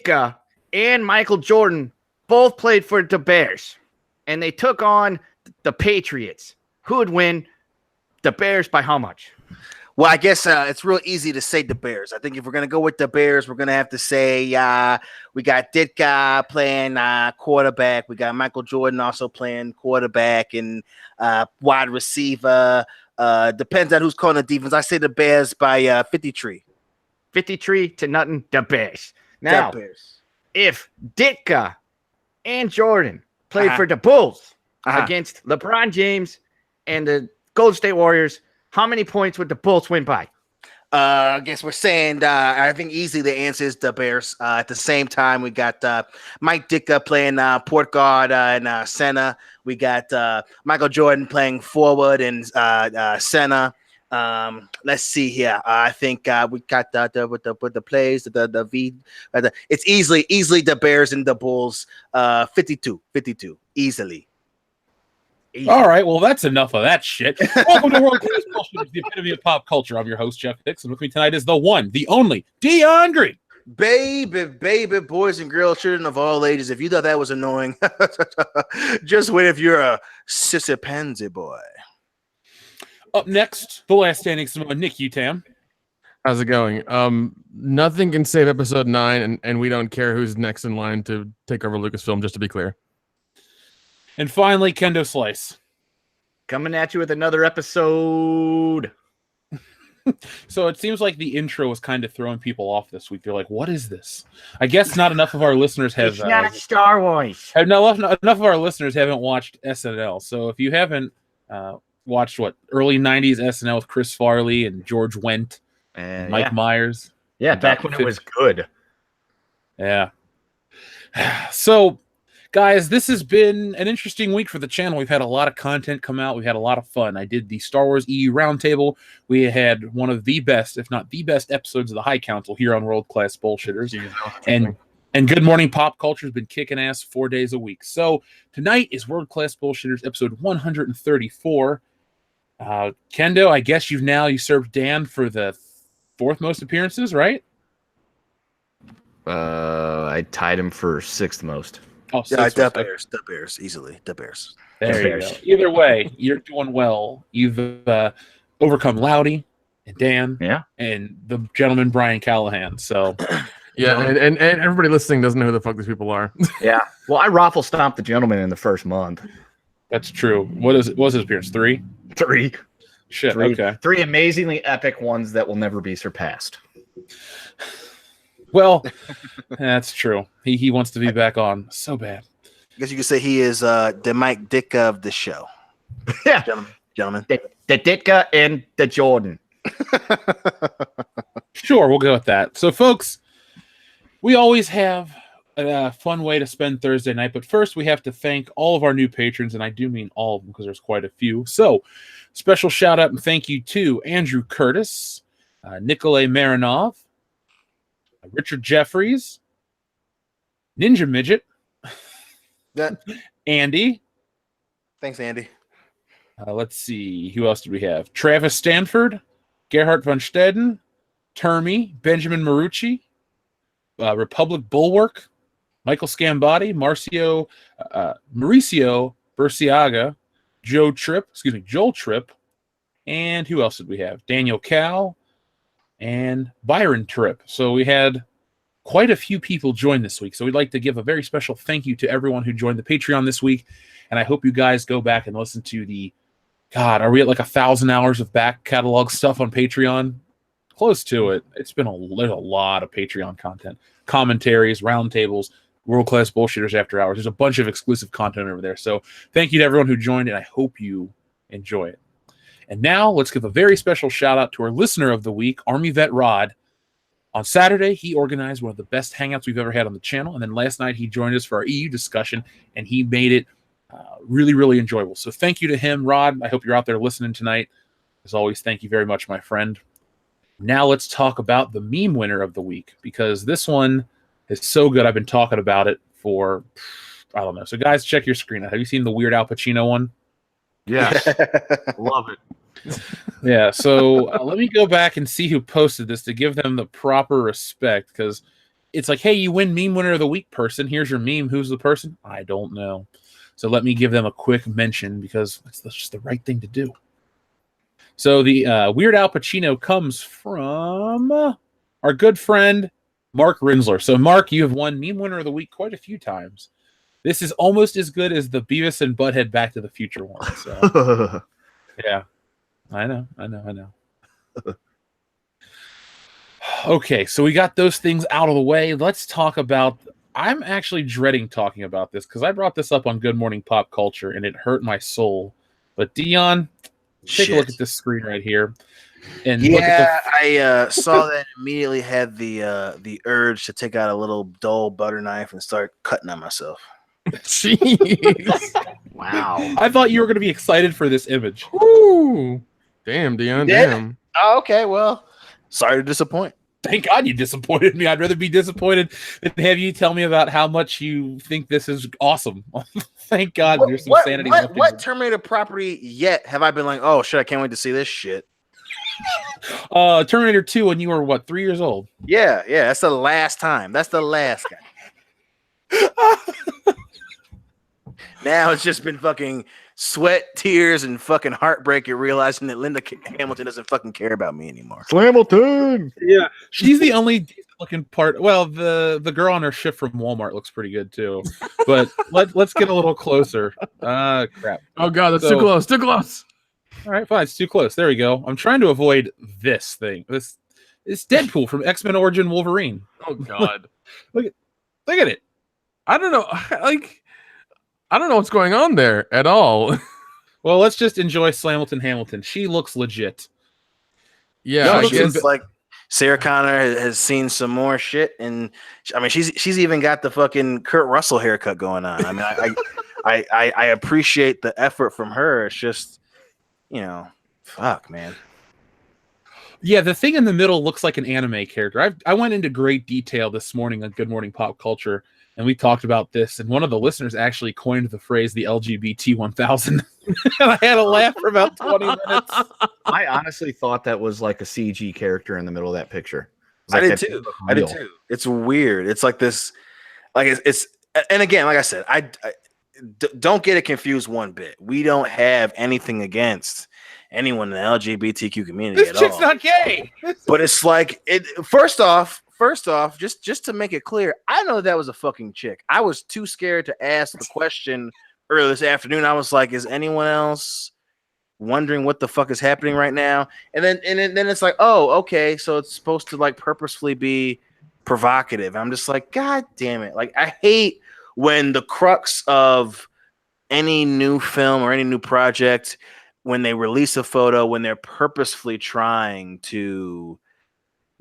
Ditka and Michael Jordan both played for the Bears, and they took on the Patriots. Who would win? The Bears by how much? Well, I guess it's real easy to say the Bears. I think if we're going to go with the Bears, we're going to have to say we got Ditka playing quarterback. We got Michael Jordan also playing quarterback and wide receiver. Depends on who's calling the defense. I say the Bears by 53. 53 to nothing, the Bears. Now, The Bears. If Ditka and Jordan played for the Bulls against LeBron James and the Golden State Warriors, how many points would the Bulls win by? I guess we're saying I think easily the answer is the Bears. At the same time, we got Mike Ditka playing port guard and center. We got Michael Jordan playing forward and center. Let's see here. I think we got with the plays, the V. It's easily the Bears and the Bulls. 52, easily. All right, well, that's enough of that shit. Welcome to World Class Bullshit, the epitome of pop culture. I'm your host, Jeff Hicks, and with me tonight is the one, the only, DeAndre. Baby, boys and girls, children of all ages. If you thought that was annoying, just wait if you're a sissy pansy boy. Up next, the last standing Samoa, Nick Utam. How's it going? Nothing can save episode 9, and we don't care who's next in line to take over Lucasfilm, just to be clear. And finally, Kendo Slice. Coming at you with another episode. So it seems like the intro was kind of throwing people off this week. They're like, what is this? I guess not enough of our listeners have... It's not Star Wars. Enough of our listeners haven't watched SNL. So if you haven't watched, early 90s SNL with Chris Farley and George Wendt and Mike Myers. Yeah, back when it was good. Yeah. So... guys, this has been an interesting week for the channel. We've had a lot of content come out. We've had a lot of fun. I did the Star Wars EU Roundtable. We had one of the best, if not the best, episodes of the High Council here on World Class Bullshitters. And Good Morning Pop Culture has been kicking ass 4 days a week. So tonight is World Class Bullshitters episode 134. Kendo, I guess you've now usurped Dan for the fourth most appearances, right? I tied him for sixth most. Oh, yeah, the Bears, easily, the Bears. There you go. Either way, you're doing well. You've overcome Loudy and Dan, and the gentleman Brian Callahan. So, yeah, and everybody listening doesn't know who the fuck these people are. Yeah, well, I raffle stomped the gentleman in the first month. That's true. What was his appearance? 3? 3. Shit. 3, okay. 3 amazingly epic ones that will never be surpassed. Well, that's true. He wants to be back on so bad. I guess you could say he is the Mike Ditka of the show. Yeah, gentlemen. The Ditka and the Jordan. Sure, we'll go with that. So, folks, we always have a fun way to spend Thursday night. But first, we have to thank all of our new patrons, and I do mean all of them because there's quite a few. So, special shout out and thank you to Andrew Curtis, Nikolay Marinov, Richard Jeffries, Ninja Midget, Andy. Thanks, Andy. Let's see. Who else did we have? Travis Stanford, Gerhard von Steden, Termy, Benjamin Marucci, Republic Bulwark, Michael Scambati, Mauricio Burciaga, Joel Tripp, and who else did we have? Daniel Cal, and Byron Tripp. So we had quite a few people join this week. So we'd like to give a very special thank you to everyone who joined the Patreon this week. And I hope you guys go back and listen to are we at like 1,000 hours of back catalog stuff on Patreon? Close to it. It's been a lot of Patreon content. Commentaries, roundtables, World Class Bullshitters After Hours. There's a bunch of exclusive content over there. So thank you to everyone who joined, and I hope you enjoy it. And now let's give a very special shout out to our listener of the week, Army Vet Rod. On Saturday, he organized one of the best hangouts we've ever had on the channel. And then last night, he joined us for our EU discussion, and he made it really, really enjoyable. So thank you to him, Rod. I hope you're out there listening tonight. As always, thank you very much, my friend. Now let's talk about the meme winner of the week, because this one is so good. I've been talking about it for, I don't know. So guys, check your screen out. Have you seen the weird Al Pacino one? Yes. Love it. So let me go back and see who posted this to give them the proper respect, because it's like, hey, you win meme winner of the week person. Here's your meme. Who's the person? I don't know. So let me give them a quick mention because that's just the right thing to do. So the Weird Al Pacino comes from our good friend, Mark Rinsler. So Mark, you have won meme winner of the week quite a few times. This is almost as good as the Beavis and Butthead Back to the Future one. So yeah, I know. Okay, so we got those things out of the way. Let's talk about... I'm actually dreading talking about this because I brought this up on Good Morning Pop Culture and it hurt my soul. But Dion, take a look at this screen right here. And look at I saw that and immediately had the urge to take out a little dull butter knife and start cutting on myself. Jeez. Wow. I thought you were going to be excited for this image. Ooh. Damn, Dion. Damn. Oh, okay, well, sorry to disappoint. Thank God you disappointed me. I'd rather be disappointed than have you tell me about how much you think this is awesome. Thank God there's some sanity. What Terminator property yet have I been like, oh shit, I can't wait to see this shit? Terminator 2 when you were what, 3 years old? Yeah, that's the last time. That's the last guy. Now it's just been fucking sweat, tears, and fucking heartbreak at realizing that Linda Hamilton doesn't fucking care about me anymore. Hamilton. Yeah, she's the only looking part. Well, the girl on her ship from Walmart looks pretty good too. But let's get a little closer. Crap. Oh God, that's too close. Too close. All right, fine. It's too close. There we go. I'm trying to avoid this thing. This Deadpool from X-Men Origin Wolverine. Oh God. Look at it. I don't know. I don't know what's going on there at all. Well, let's just enjoy Slamilton Hamilton. She looks legit. Yeah, No, she's like Sarah Connor has seen some more shit, and I mean she's even got the fucking Kurt Russell haircut going on. I mean, I appreciate the effort from her. It's just, fuck, man. Yeah, the thing in the middle looks like an anime character. I went into great detail this morning on Good Morning Pop Culture, and we talked about this, and one of the listeners actually coined the phrase the LGBT-1000. And I had a laugh for about 20 minutes. I honestly thought that was like a CG character in the middle of that picture. I did too. It's weird. It's like this, like it's and again, like I said, don't get it confused one bit. We don't have anything against anyone in the LGBTQ community at all. This chick's not gay. But it's like First off, just to make it clear, I know that was a fucking chick. I was too scared to ask the question earlier this afternoon. I was like, is anyone else wondering what the fuck is happening right now? And then it's like, oh, okay, so it's supposed to like purposefully be provocative. I'm just like, God damn it. Like, I hate when the crux of any new film or any new project, when they release a photo, when they're purposefully trying to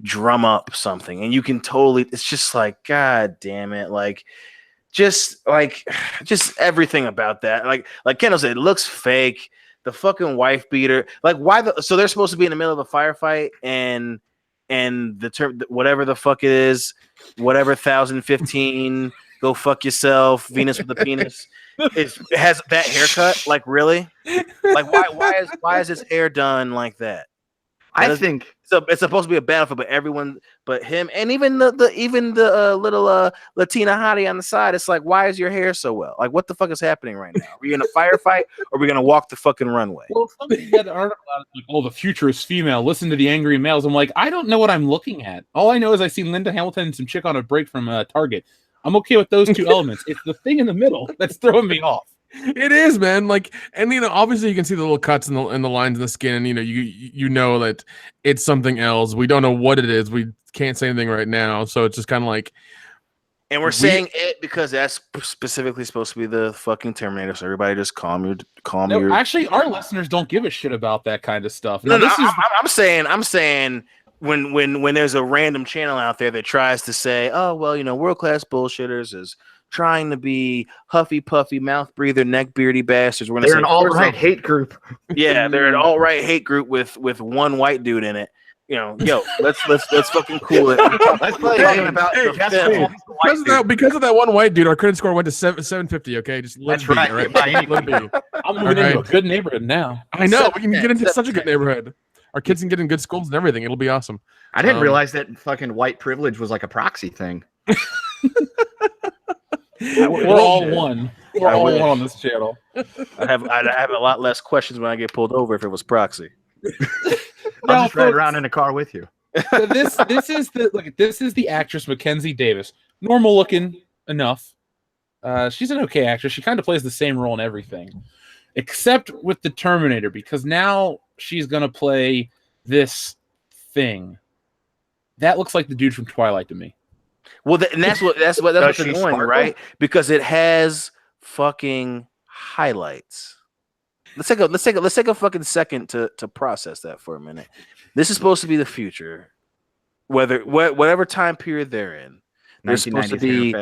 drum up something, and you can totally, it's just like, God damn it. Like just everything about that. Like Kendall said, it looks fake. The fucking wife beater. Like, so they're supposed to be in the middle of a firefight, and the term, whatever the fuck it is, whatever 1015, go fuck yourself, Venus with a penis. It has that haircut. Like, really? Like, why is his hair done like that? I think so. It's supposed to be a battlefield, but everyone, but him, and even the little Latina hottie on the side. It's like, why is your hair so well? Like, what the fuck is happening right now? Are we in a firefight, or are we gonna walk the fucking runway? Well, somebody had an article out like, oh, the future is female. Listen to the angry males. I'm like, I don't know what I'm looking at. All I know is I see Linda Hamilton and some chick on a break from Target. I'm okay with those two elements. It's the thing in the middle that's throwing me off. It is, man. Like, and obviously you can see the little cuts and the lines in the skin, and you know that it's something else. We don't know what it is. We can't say anything right now, so it's just kind of like. And we're saying it because that's specifically supposed to be the fucking Terminator. So everybody just calm your. Actually, our listeners don't give a shit about that kind of stuff. I'm saying when there's a random channel out there that tries to say, oh well, world class bullshitters is trying to be huffy puffy mouth breather neck beardy bastards. They're an alt-right hate group. Yeah, they're an alt-right hate group with one white dude in it. Let's fucking cool it. Let's talking about because of that one white dude, our credit score went to 750. Okay, just let it be. All right, let it be. I'm moving into a good neighborhood now. I know we can get into such a good neighborhood. Our kids can get in good schools and everything. It'll be awesome. I didn't realize that fucking white privilege was like a proxy thing. We're all one. We're all one on this channel. I'd have a lot less questions when I get pulled over if it was proxy. I'll just ride around in a car with you. This is the actress Mackenzie Davis. Normal looking enough. She's an okay actress. She kind of plays the same role in everything, except with the Terminator, because now she's gonna play this thing that looks like the dude from Twilight to me. Well, that's what they're doing, right? Because it has fucking highlights. Let's take a fucking second to process that for a minute. This is supposed to be the future, whatever time period they're in. They're supposed to be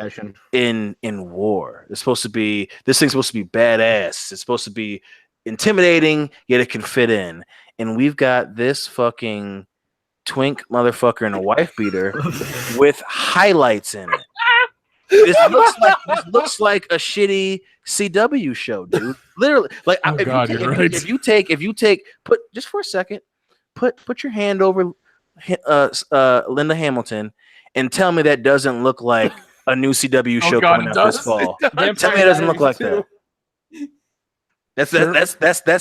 in war. This thing's supposed to be badass. It's supposed to be intimidating, yet it can fit in. And we've got this fucking twink motherfucker in a wife beater with highlights in it. This looks like a shitty CW show, dude. Literally, like if you take just for a second, put your hand over Linda Hamilton and tell me that doesn't look like a new CW show coming out this fall. Tell me it doesn't look like that. That's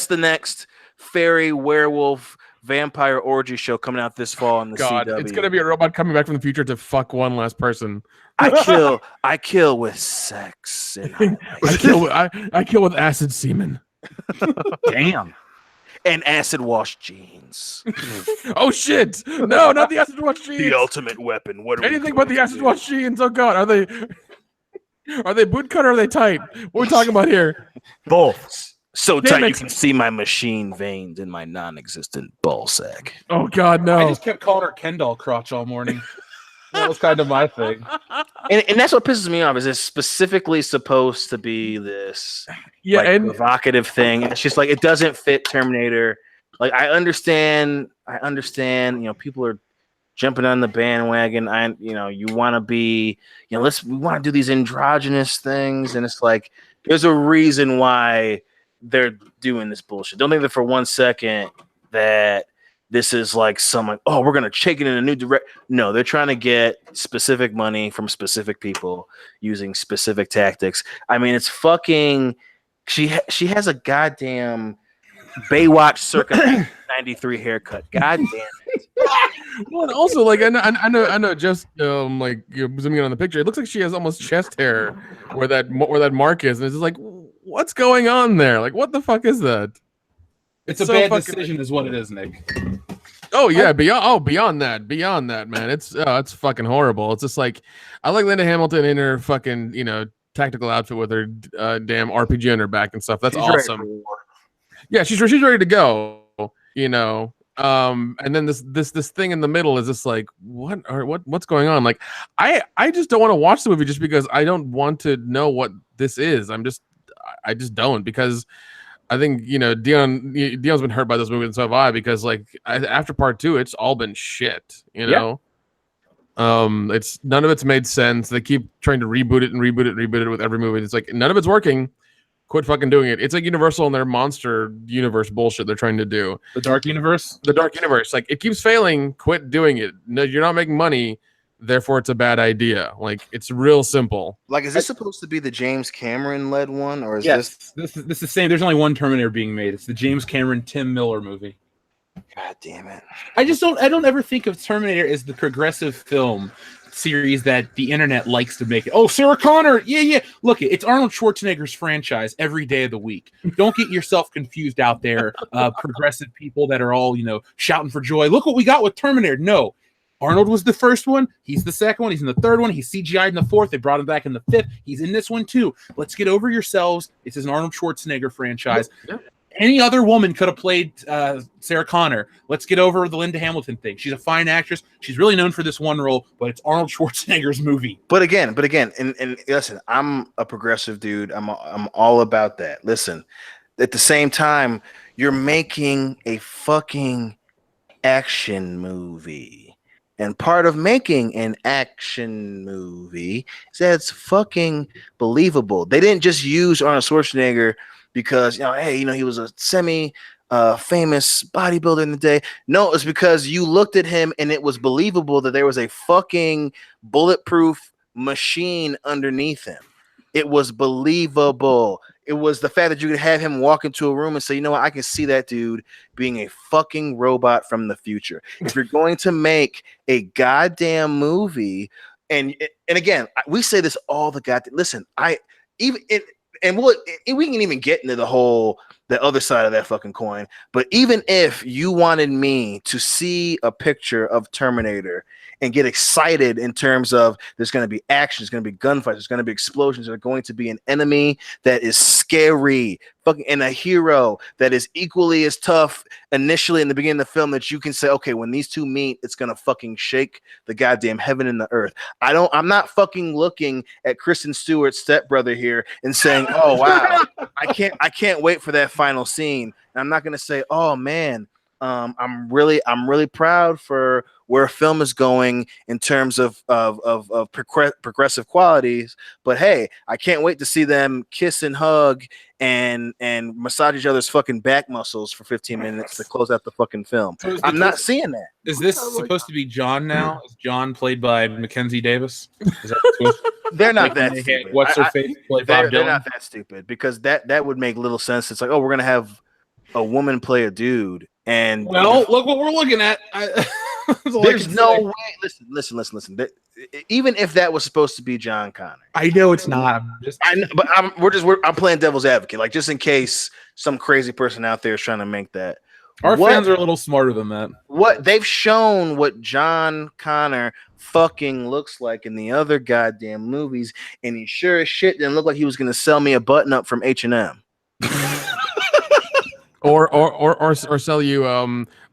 the next fairy werewolf vampire orgy show coming out this fall on the CW. It's gonna be a robot coming back from the future to fuck one last person. I kill with sex. I kill with acid semen. Damn. And acid wash jeans. Oh shit! No, not the acid wash jeans. The ultimate weapon. Anything but the acid wash jeans? Oh god, are they boot cut or are they tight? What are we talking about here? Both. So tight you can see my machine veins in my non-existent ball sack. Oh god, no! I just kept calling her Kendall crotch all morning. That was kind of my thing. And that's what pisses me off. Is it's specifically supposed to be this provocative thing? And it's just like it doesn't fit Terminator. Like I understand. You know, people are jumping on the bandwagon. You want to be. We want to do these androgynous things, and it's like there's a reason why they're doing this bullshit. Don't think that for 1 second that this is like we're gonna take it in a new direction. No, they're trying to get specific money from specific people using specific tactics. I mean, it's fucking. She has a goddamn Baywatch circa 93 haircut. God damn it. Well, and also like I know. Just like you're zooming in on the picture, it looks like she has almost chest hair where that mark is, and it's just like, what's going on there? Like, what the fuck is that? It's a bad decision, is what it is, Nick. Oh yeah, beyond that, man. It's fucking horrible. It's just like I like Linda Hamilton in her fucking tactical outfit with her damn RPG on her back and stuff. That's awesome. Yeah, she's ready to go. And then this thing in the middle is just like what's going on? Like I just don't want to watch the movie just because I don't want to know what this is. I just don't, because I think Dion's been hurt by this movie, and so have I, because like after part 2 it's all been shit. It's none of it's made sense. They keep trying to reboot it with every movie. It's like none of it's working. Quit fucking doing it. It's like Universal and their monster universe bullshit they're trying to do. The Dark Universe? The Dark Universe. Like, it keeps failing. Quit doing it. No, you're not making money. Therefore, it's a bad idea. Like, it's real simple. Like, is this supposed to be the James Cameron led one, or is this is the same? There's only one Terminator being made. It's the James Cameron Tim Miller movie. God damn it! I don't ever think of Terminator as the progressive film series that the internet likes to make it. Oh, Sarah Connor, yeah. Look, it's Arnold Schwarzenegger's franchise every day of the week. Don't get yourself confused out there, progressive people that are all shouting for joy. Look what we got with Terminator. No. Arnold was the first one. He's the second one. He's in the third one. He's CGI'd in the fourth. They brought him back in the fifth. He's in this one too. Let's get over yourselves. It's an Arnold Schwarzenegger franchise. Yep. Any other woman could have played Sarah Connor. Let's get over the Linda Hamilton thing. She's a fine actress. She's really known for this one role, but it's Arnold Schwarzenegger's movie. But again, and listen, I'm a progressive dude. I'm all about that. Listen, at the same time, you're making a fucking action movie. And part of making an action movie is that it's fucking believable. They didn't just use Arnold Schwarzenegger because, he was a famous bodybuilder in the day. No, it's because you looked at him and it was believable that there was a fucking bulletproof machine underneath him. It was believable. It was the fact that you could have him walk into a room and say, you know what, I can see that dude being a fucking robot from the future. If you're going to make a goddamn movie, and again, we say this all the goddamn. Listen, we can even get into the other side of that fucking coin. But even if you wanted me to see a picture of Terminator and get excited in terms of there's going to be action, there's going to be gunfights, there's going to be explosions, there's going to be an enemy that is scary, and a hero that is equally as tough initially in the beginning of the film, that you can say, okay, when these two meet, it's going to fucking shake the goddamn heaven and the earth. I'm not fucking looking at Kristen Stewart's stepbrother here and saying, oh wow, I can't wait for that final scene. And I'm not going to say, oh man, I'm really proud for where film is going in terms of progressive qualities. But hey, I can't wait to see them kiss and hug and massage each other's fucking back muscles for 15 minutes to close out the fucking film. So I'm not seeing that. Is this supposed to be John now? Is John played by Mackenzie Davis? Is that they're not that stupid. What's her face? They're not that stupid, because that would make little sense. It's like, oh, we're gonna have a woman play a dude. And well, look what we're looking at. There's no way. Listen. Even if that was supposed to be John Connor, I know it's not. I'm playing devil's advocate, like just in case some crazy person out there is trying to make that. Our fans are a little smarter than that. What they've shown, what John Connor fucking looks like in the other goddamn movies, and he sure as shit didn't look like he was going to sell me a button up from H&M. Or sell you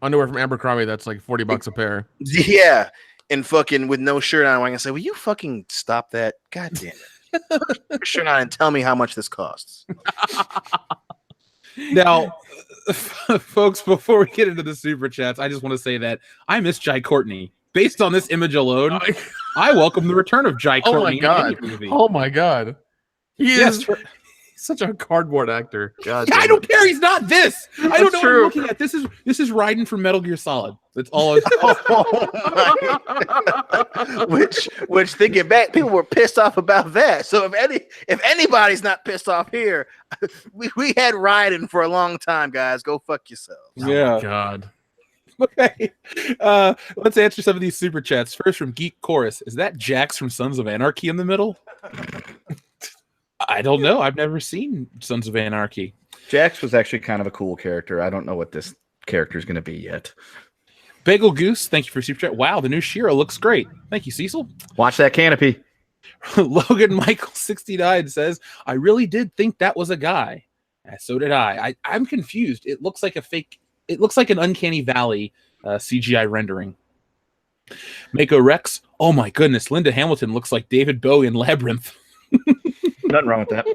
underwear from Abercrombie that's like $40 a pair. Yeah, and fucking with no shirt on, I can say, will you fucking stop that? God damn it! Put your shirt on and tell me how much this costs. Now, folks, before we get into the super chats, I just want to say that I miss Jai Courtney. Based on this image alone, I welcome the return of Jai Courtney. Oh my god! Oh my god! He is such a cardboard actor. God, I don't care. He's not this. I don't know what I'm looking at. This is Raiden from Metal Gear Solid. That's all. Which thinking back, people were pissed off about that. So if anybody's not pissed off here, we had Raiden for a long time, guys. Go fuck yourselves. Yeah. Oh my god. Okay. Let's answer some of these super chats. First from Geek Chorus. Is that Jax from Sons of Anarchy in the middle? I don't know. I've never seen Sons of Anarchy. Jax was actually kind of a cool character. I don't know what this character is going to be yet. Bagel Goose, thank you for super chat. Wow, the new Shiro looks great. Thank you, Cecil. Watch that canopy. Logan Michael 69 says, I really did think that was a guy. So did I. I'm confused. It looks like a fake. It looks like an Uncanny Valley CGI rendering. Mako Rex. Oh my goodness. Linda Hamilton looks like David Bowie in Labyrinth. Nothing wrong with that.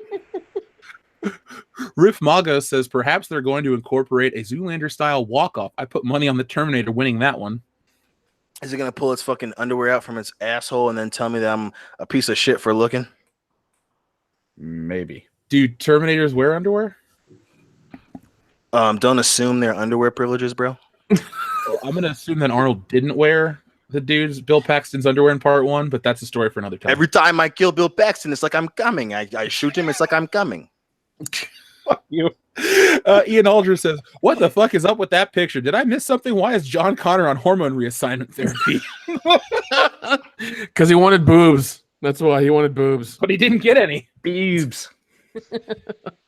Riff Mago says perhaps they're going to incorporate a Zoolander style walk-off. I put money on the Terminator winning that one. Is it going to pull its fucking underwear out from its asshole and then tell me that I'm a piece of shit for looking? Maybe. Do Terminators wear underwear? Don't assume their underwear privileges, bro. Well, I'm going to assume that Arnold didn't wear the dude's Bill Paxton's underwear in part one, but that's a story for another time. Every time I kill Bill Paxton, it's like I'm coming. I shoot him, it's like I'm coming. Fuck you. Ian Aldridge says, what the fuck is up with that picture? Did I miss something? Why is John Connor on hormone reassignment therapy? Because he wanted boobs. That's why he wanted boobs. But he didn't get any. Boobs.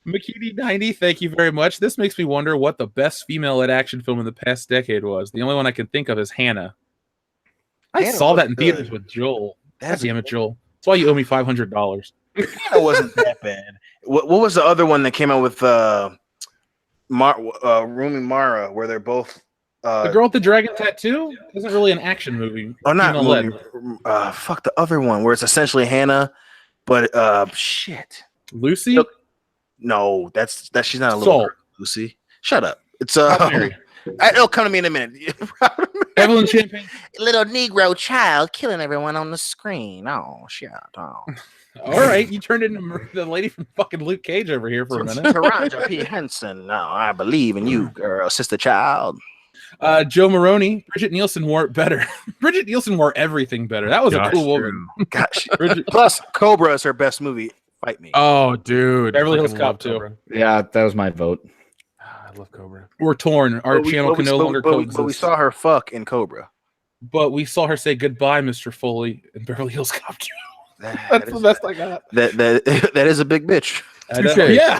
McKinney90, thank you very much. This makes me wonder what the best female led action film in the past decade was. The only one I can think of is Hannah. I saw that in theaters with Joel. God damn it, Joel. That's why you owe me $500. It wasn't that bad. What was the other one that came out with Rumi Mara, where they're both the girl with the dragon tattoo isn't really an action movie. Oh, not movie. Fuck the other one where it's essentially Hannah, but shit. Lucy? No, that's she's not a little girl, Lucy. Shut up. It's it'll come to me in a minute. Evelyn Champagne. Little Negro child killing everyone on the screen. Oh shit. Oh. All right, you turned into the lady from fucking Luke Cage over here for a minute. Taraja P. Henson. No, I believe in you, girl, sister child. Joe Maroney, Bridget Nielsen wore it better. Bridget Nielsen wore everything better. That was a cool woman. Gosh. Plus, Cobra is her best movie. Fight me. Oh, dude. Beverly Hills Fucking love Cop too. Cobra. Yeah, that was my vote. I love Cobra. We're torn. Our channel can no longer coexist. But we saw her fuck in Cobra. But we saw her say goodbye, Mr. Foley, in Beverly Hills Cop 2. That's the best I got. That is a big bitch. Yeah.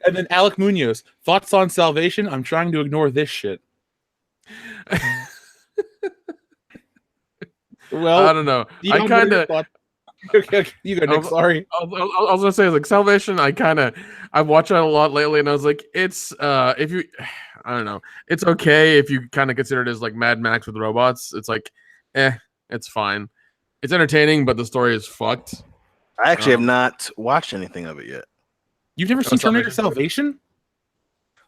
And then Alec Munoz, thoughts on Salvation? I'm trying to ignore this shit. Well, I don't know. I kind of. You go, Nick. Sorry. I was gonna say, like, Salvation. I've watched it a lot lately, and I was like, it's if you, I don't know, it's okay if you kind of consider it as like Mad Max with robots. It's like, it's fine. It's entertaining, but the story is fucked. I actually have not watched anything of it yet. You've never seen Terminator Salvation?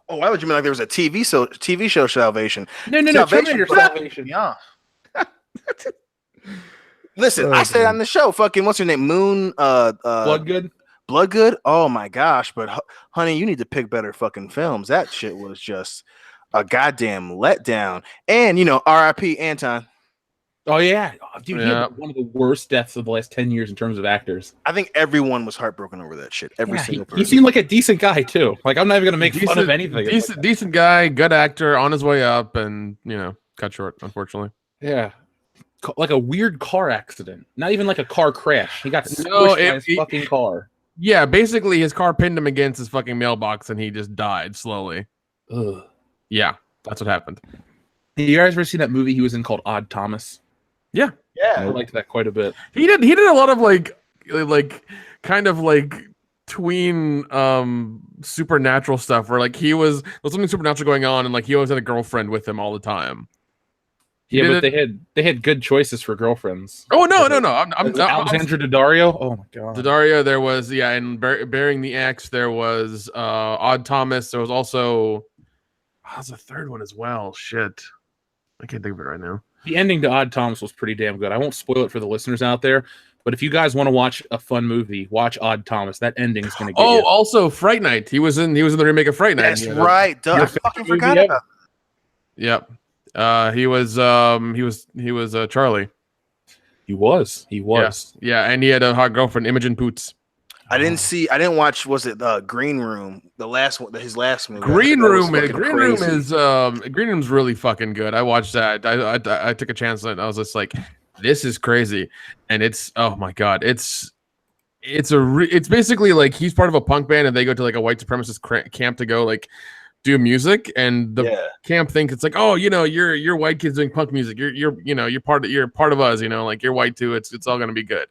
Oh, why would you mean like there was a TV show Salvation? No, Terminator Salvation. Yeah. Listen, I said on the show, fucking what's her name? Moon Bloodgood? Bloodgood? Oh my gosh, but honey, you need to pick better fucking films. That shit was just a goddamn letdown. And R.I.P. Anton. Oh yeah. Dude, he had one of the worst deaths of the last 10 years in terms of actors. I think everyone was heartbroken over that shit. Every single person. He seemed like a decent guy too. Like, I'm not even gonna make fun of anything. Decent guy, good actor, on his way up, and cut short, unfortunately. Yeah. Like a weird car accident. Not even like a car crash. He got squished by his fucking car. Yeah, basically his car pinned him against his fucking mailbox and he just died slowly. Ugh. Yeah, that's what happened. You guys ever seen that movie he was in called Odd Thomas? Yeah. I liked that quite a bit. He did a lot of like kind of like tween supernatural stuff where like there was something supernatural going on and like he always had a girlfriend with him all the time. Yeah, but they had good choices for girlfriends. Oh no! I'm Alexandra Daddario. Oh my god, Daddario. There was and Bearing the X. There was Odd Thomas. There was also there's a third one as well. Shit, I can't think of it right now. The ending to Odd Thomas was pretty damn good. I won't spoil it for the listeners out there, but if you guys want to watch a fun movie, watch Odd Thomas. That ending's gonna get you. Also Fright Night. He was in the remake of Fright Night. That's right. Duh, I fucking forgot about that. Yep. He was Charlie. He was. Yeah, and he had a hot girlfriend, Imogen Poots. I didn't watch. Was it Green Room? The last one, his last movie. Green Room's really fucking good. I watched that. I took a chance and I was just like, this is crazy, and it's oh my god, it's basically like he's part of a punk band and they go to like a white supremacist camp to go like do music, and the camp thinks it's like, oh, you're white kids doing punk music. You're part of us. Like you're white too. It's all gonna be good.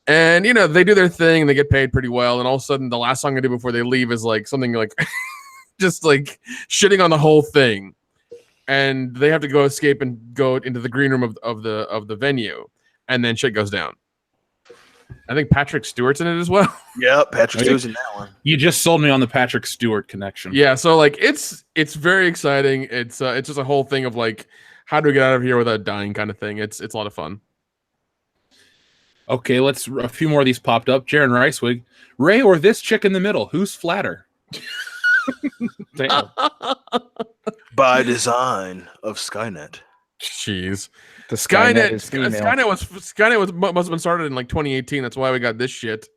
And they do their thing and they get paid pretty well. And all of a sudden, the last song they do before they leave is like something like just like shitting on the whole thing. And they have to go escape and go into the green room of the venue, and then shit goes down. I think Patrick Stewart's in it as well. Yep, Patrick Stewart's in that one. You just sold me on the Patrick Stewart connection. Yeah, so like it's very exciting. It's just a whole thing of like, how do we get out of here without dying kind of thing. It's a lot of fun. Okay, a few more of these popped up. Jaron Ricewig, Ray or this chick in the middle? Who's flatter? Damn. By design of Skynet. Jeez. The Skynet is female. Skynet must have been started in like 2018. That's why we got this shit.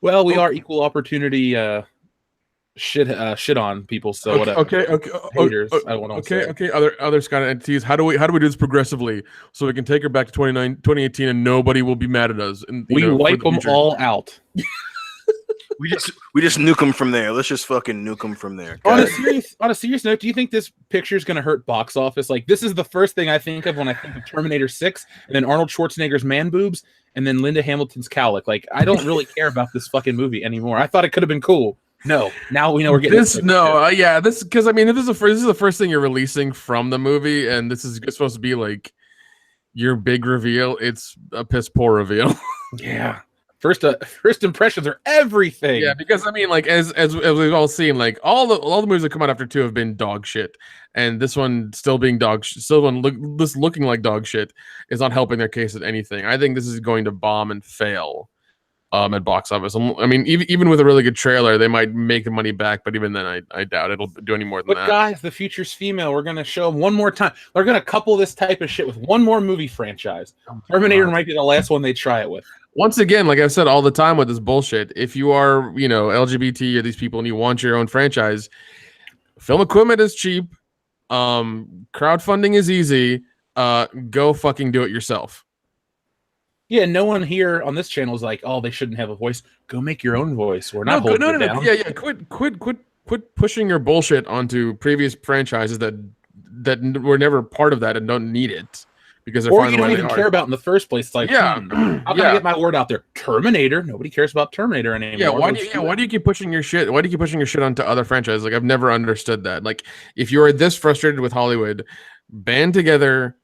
Well, we are equal opportunity shit on people. So whatever. Okay. Haters. I won't say. Okay. Other Skynet entities. How do we do this progressively so we can take her back to 2018 and nobody will be mad at us? We wipe them all out. We just nuke them from there. Let's just fucking nuke them from there. On a serious note, do you think this picture is going to hurt box office? Like, this is the first thing I think of when I think of Terminator 6, and then Arnold Schwarzenegger's man boobs, and then Linda Hamilton's cowlick. Like, I don't really care about this fucking movie anymore. I thought it could have been cool. No, now we know we're getting this. This because I mean, this is the first thing you're releasing from the movie, and this is supposed to be like your big reveal. It's a piss poor reveal. Yeah. First impressions are everything. Yeah, because I mean, like as we've all seen, like all the movies that come out after 2 have been dog shit, and this one still being looking like dog shit is not helping their case at anything. I think this is going to bomb and fail at box office. I mean, even with a really good trailer, they might make the money back, but even then, I doubt it'll do any more than that. But guys, the future's female. We're gonna show them one more time. They're gonna couple this type of shit with one more movie franchise. Terminator might be the last one they try it with. Once again, like I've said all the time with this bullshit, if you are, LGBT or these people and you want your own franchise, film equipment is cheap. Crowdfunding is easy. Go fucking do it yourself. Yeah, no one here on this channel is like, oh, they shouldn't have a voice. Go make your own voice. We're not holding it down. Yeah. Quit pushing your bullshit onto previous franchises that were never part of that and don't need it because they're or you don't even care about in the first place. It's like, how can I get my word out there? Terminator. Nobody cares about Terminator anymore. Yeah, why do you keep pushing your shit? Why do you keep pushing your shit onto other franchises? Like I've never understood that. Like if you are this frustrated with Hollywood, band together.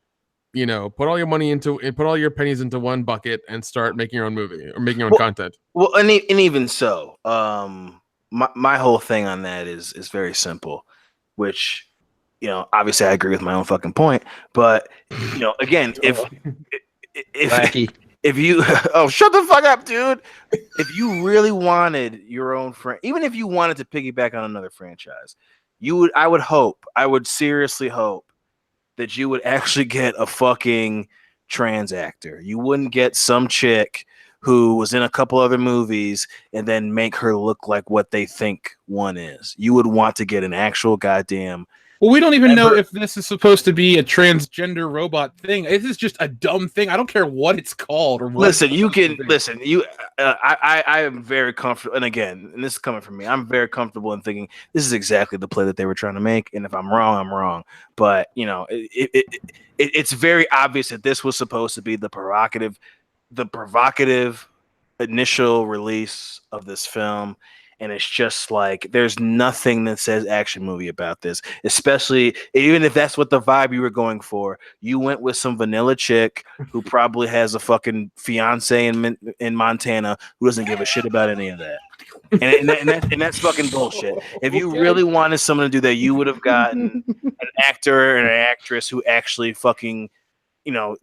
Put all your money put all your pennies into one bucket and start making your own movie or making your own content. Well, and even so, my whole thing on that is very simple, which, obviously I agree with my own fucking point, but again, if you shut the fuck up, dude. If you really wanted your own even if you wanted to piggyback on another franchise, I would seriously hope that you would actually get a fucking trans actor. You wouldn't get some chick who was in a couple other movies and then make her look like what they think one is. You would want to get an actual goddamn. Well, we don't even know if this is supposed to be a transgender robot thing. This is just a dumb thing. I don't care what it's called or what. Listen, I am very comfortable. And again, and this is coming from me, I'm very comfortable in thinking this is exactly the play that they were trying to make. And if I'm wrong, I'm wrong. But it's very obvious that this was supposed to be the provocative initial release of this film. And it's just like there's nothing that says action movie about this, especially even if that's what the vibe you were going for. You went with some vanilla chick who probably has a fucking fiance in Montana who doesn't give a shit about any of that. And that's fucking bullshit. If you really wanted someone to do that, you would have gotten an actor and an actress who actually fucking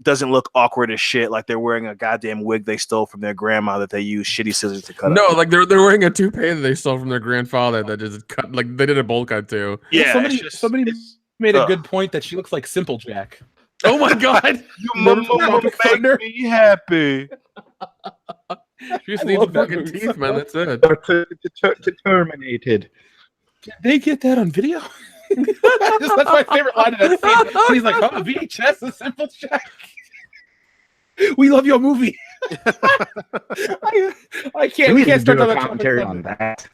doesn't look awkward as shit, like they're wearing a goddamn wig they stole from their grandma that they use shitty scissors to cut. No, like they're wearing a toupee that they stole from their grandfather that just cut, like they did a bowl cut too. Yeah, somebody made a good point that she looks like Simple Jack. Oh my god, you mama make me happy. She just needs the fucking teeth, man. That's it. Terminated. Did they get that on video? That's my favorite line of that scene. He's like, "Oh, VHS, the Simple Jack. We love your movie." I can't. We can't start a commentary on that.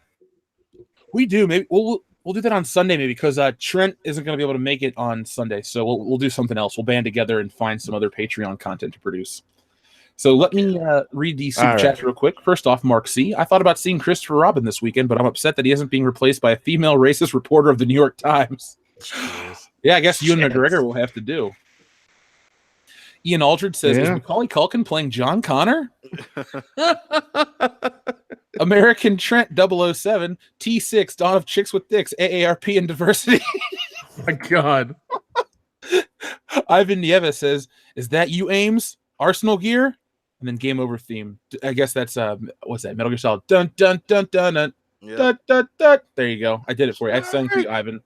We do. Maybe we'll do that on Sunday, maybe because Trent isn't going to be able to make it on Sunday, so we'll do something else. We'll band together and find some other Patreon content to produce. So let me read these super chats real quick. First off, Mark C. I thought about seeing Christopher Robin this weekend, but I'm upset that he isn't being replaced by a female racist reporter of the New York Times. Jeez. Yeah, I guess you and McGregor will have to do. Ian Aldred says, is Macaulay Culkin playing John Connor? American Trent 007, T6, Dawn of Chicks with Dicks, AARP and Diversity. Oh my God. Ivan Nieves says, is that you, Ames? Arsenal gear? And then game over theme. I guess that's what's that? Metal Gear Solid. Dun dun dun dun dun. Yeah. Dun, dun, dun. There you go. I did it for you. I sang to you, Ivan.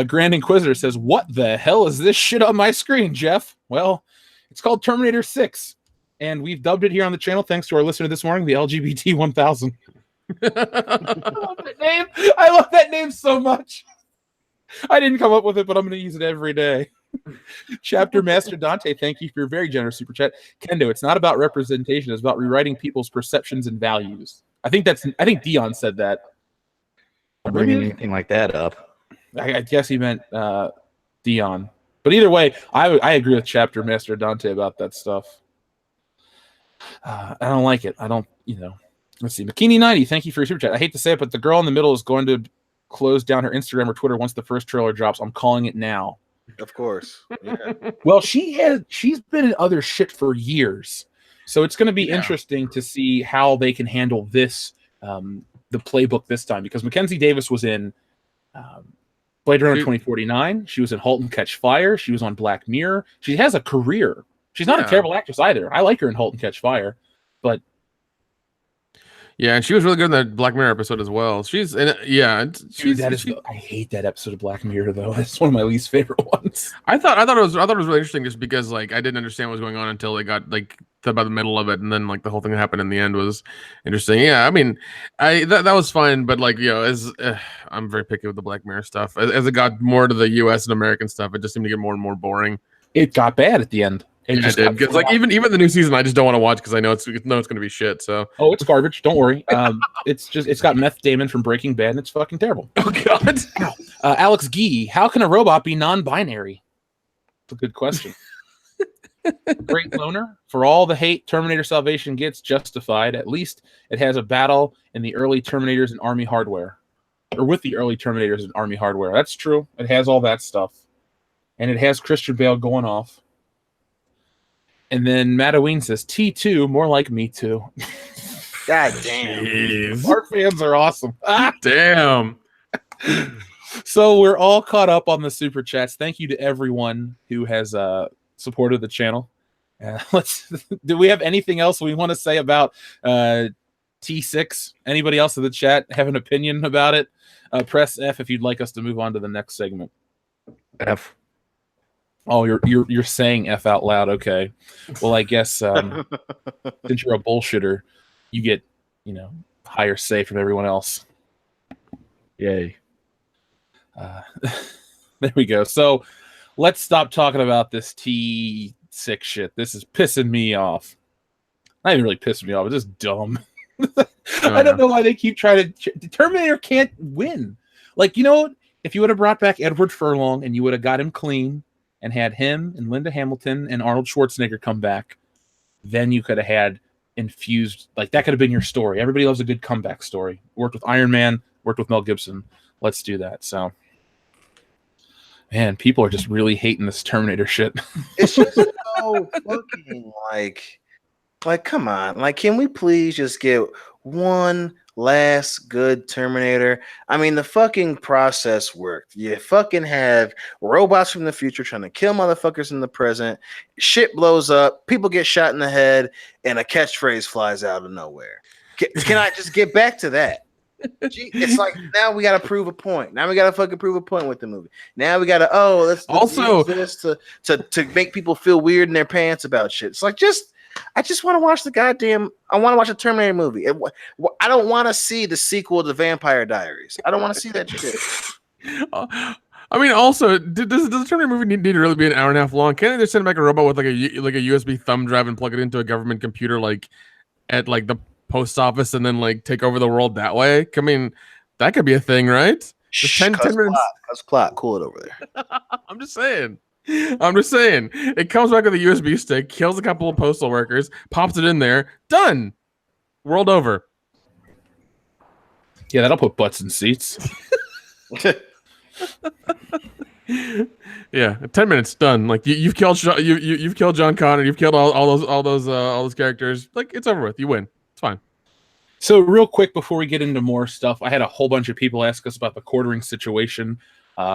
Grand Inquisitor says, what the hell is this shit on my screen, Jeff? Well, it's called Terminator 6. And we've dubbed it here on the channel thanks to our listener this morning, the LGBT-1000. I love that name. I love that name so much. I didn't come up with it, but I'm going to use it every day. Chapter Master Dante, thank you for your very generous super chat. Kendo, it's not about representation, it's about rewriting people's perceptions and values. I think Dion said that. I'm bringing anything like that up. I guess he meant Dion. But either way, I agree with Chapter Master Dante about that stuff. I don't like it. I don't, let's see. Makini90, thank you for your super chat. I hate to say it, but the girl in the middle is going to close down her Instagram or Twitter once the first trailer drops. I'm calling it now. Of course. Yeah. Well, she's been in other shit for years. So it's going to be interesting to see how they can handle this, the playbook this time, because Mackenzie Davis was in Blade Runner 2049. She was in *Halt and Catch Fire*. She was on Black Mirror. She has a career. She's not a terrible actress either. I like her in *Halt and Catch Fire*, but yeah, and she was really good in that Black Mirror episode as well. She's in it, yeah. I hate that episode of Black Mirror though. It's one of my least favorite ones. I thought it was really interesting just because like I didn't understand what was going on until they got like to about the middle of it, and then like the whole thing that happened in the end was interesting. Yeah, I mean, that was fine, but like as I'm very picky with the Black Mirror stuff. As it got more to the U.S. and American stuff, it just seemed to get more and more boring. It got bad at the end. It did because like even the new season, I just don't want to watch because I know it's going to be shit. So it's garbage. Don't worry. It's got Meth Damon from Breaking Bad, and it's fucking terrible. Oh god. Alex Gee, how can a robot be non-binary? That's a good question. Great loner. For all the hate Terminator Salvation gets justified, at least it has a battle in the early Terminators and Army hardware, or with the early Terminators and Army hardware. That's true. It has all that stuff, and it has Christian Bale going off. And then Mattaween says, T2, more like Me Too. God damn. Jeez. Our fans are awesome. Damn. So we're all caught up on the super chats. Thank you to everyone who has supported the channel. Do we have anything else we want to say about T6? Anybody else in the chat have an opinion about it? Press F if you'd like us to move on to the next segment. F. Oh, you're saying F out loud. Okay. Well, I guess since you're a bullshitter, you get, higher say from everyone else. Yay. There we go. So let's stop talking about this T6 shit. This is pissing me off. Not even really pissing me off. It's just dumb. I don't know why they keep trying to. Terminator can't win. Like, if you would have brought back Edward Furlong and you would have got him clean, and had him and Linda Hamilton and Arnold Schwarzenegger come back, then you could have had infused, like that could have been your story. Everybody loves a good comeback story. Worked with Iron Man, worked with Mel Gibson. Let's do that. So, man, people are just really hating this Terminator shit. It's just so fucking like, come on. Like, can we please just get one last good Terminator? I mean, the fucking process worked. You fucking have robots from the future trying to kill motherfuckers in the present. Shit blows up. People get shot in the head, and a catchphrase flies out of nowhere. Can I just get back to that? It's like now we got to prove a point. Now we got to fucking prove a point with the movie. Now we got to let's also use this to make people feel weird in their pants about shit. It's like I just want to watch I want to watch a Terminator movie. I don't want to see the sequel to Vampire Diaries. I don't want to see that shit. I mean, also, does the Terminator movie need to really be an hour and a half long? Can't they just send back a robot with like a USB thumb drive and plug it into a government computer like at like the post office and then like take over the world that way? I mean, that could be a thing, right? Just 10 minutes. Plot. Cool it over there. I'm just saying. It comes back with a USB stick, kills a couple of postal workers, pops it in there, done. World over. Yeah, that'll put butts in seats. Yeah, 10 minutes done. Like you've killed you've killed John Connor, you've killed all those characters. Like it's over with. You win. It's fine. So real quick before we get into more stuff, I had a whole bunch of people ask us about the quartering situation.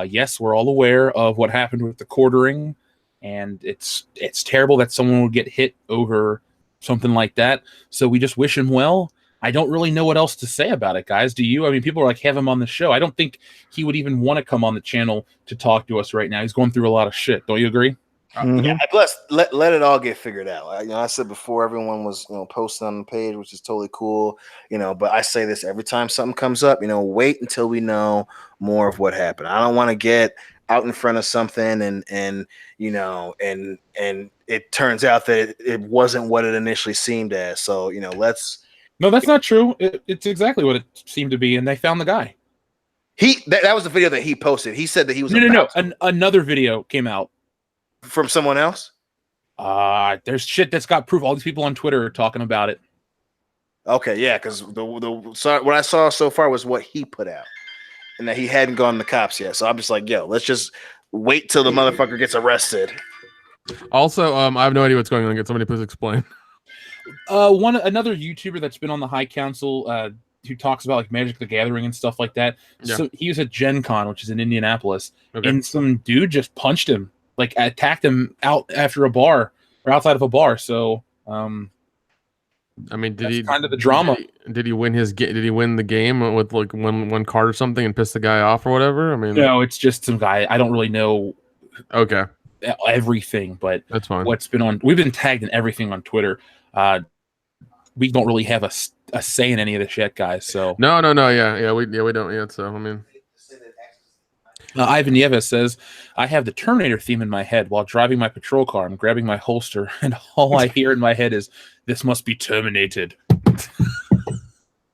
Yes, we're all aware of what happened with the quartering, and it's terrible that someone would get hit over something like that. So we just wish him well. I don't really know what else to say about it, guys. Do you? I mean, people are like, have him on the show. I don't think he would even want to come on the channel to talk to us right now. He's going through a lot of shit. Don't you agree? Mm-hmm. Yeah, plus let it all get figured out. I said before, everyone was posting on the page, which is totally cool. But I say this every time something comes up. Wait until we know more of what happened. I don't want to get out in front of something and it turns out that it wasn't what it initially seemed as. So let's. No, that's not true. It's exactly what it seemed to be, and they found the guy. That was the video that he posted. He said that he was another video came out from someone else. There's shit that's got proof. All these people on Twitter are talking about it. Okay, yeah, because what I saw so far was what he put out, and that he hadn't gone to the cops yet. So I'm just like, yo, let's just wait till the motherfucker gets arrested. Also, I have no idea what's going on. Can somebody please explain? Another YouTuber that's been on the High Council, who talks about like Magic the Gathering and stuff like that. Yeah. So he was at Gen Con, which is in Indianapolis, and some dude just punched him, like attacked him out after a bar, or outside of a bar. So, I mean, did that's he kind of the drama? Did he win Did he win the game with like one card or something and piss the guy off or whatever? I mean, No, it's just some guy. I don't really know okay, everything, but that's fine. what's been on? We've been tagged in everything on Twitter. We don't really have a say in any of this yet, guys. So No, yeah, we don't yet. So I mean, Ivan Nieves says, "I have the Terminator theme in my head while driving my patrol car. I'm grabbing my holster, and all I hear in my head is, 'This must be terminated.'"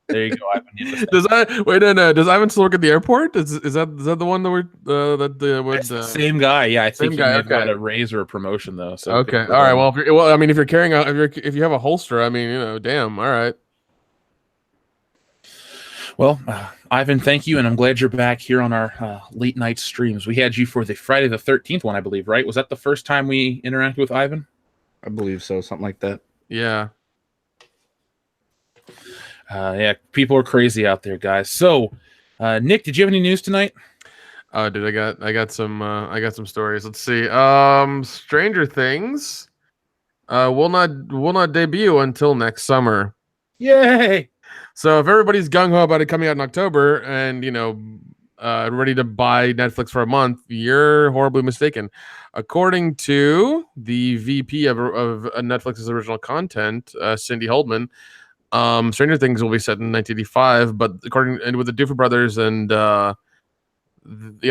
There you go, Ivan Nieves. does Ivan still work at the airport? Is that the one that we're the same guy? Yeah, I think he guy, got a raise or a promotion though. So okay, all right. Well, I mean, if you're carrying out, if you have a holster, I mean, damn, all right. Well, Ivan, thank you, and I'm glad you're back here on our late night streams. We had you for the Friday the 13th one, I believe, right? Was that the first time we interacted with Ivan? I believe so, something like that. Yeah. Yeah, people are crazy out there, guys. So, Nick, did you have any news tonight? Dude, I got some stories. Let's see. Stranger Things will not debut until next summer. Yay! So if everybody's gung ho about it coming out in October and ready to buy Netflix for a month, you're horribly mistaken. According to the VP of Netflix's original content, Cindy Holdman, Stranger Things will be set in 1985, but with the Duffer Brothers and the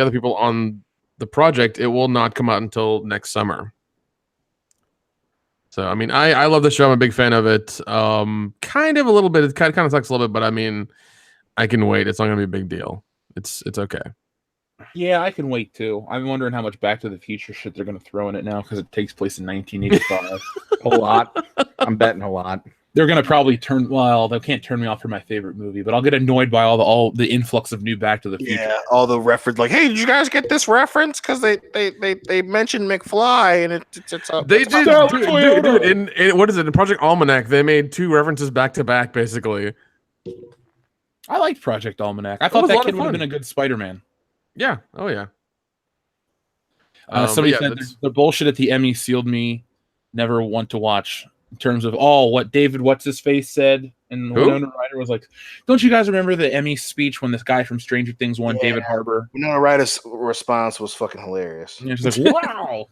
other people on the project, it will not come out until next summer. So I mean, I love the show. I'm a big fan of it. Kind of a little bit. It kind of sucks a little bit, but I mean, I can wait. It's not gonna be a big deal. It's okay. Yeah, I can wait too. I'm wondering how much Back to the Future shit they're gonna throw in it now because it takes place in 1985. A lot. I'm betting a lot. They're gonna probably they can't turn me off for my favorite movie, but I'll get annoyed by all the influx of new Back to the Future. Yeah, all the reference, like, hey, did you guys get this reference? Because they mentioned McFly, and they did, dude. In what is it? In Project Almanac, they made 2 references back to back, basically. I liked Project Almanac. I thought that kid would have been a good Spider-Man. Yeah. Oh yeah. Somebody said the bullshit at the Emmy sealed me. Never want to watch. In terms of what David What's-His-Face said, and Winona Ryder was like, don't you guys remember the Emmy speech when this guy from Stranger Things won, David Harbour? Winona Ryder's response was fucking hilarious. And she's like, wow.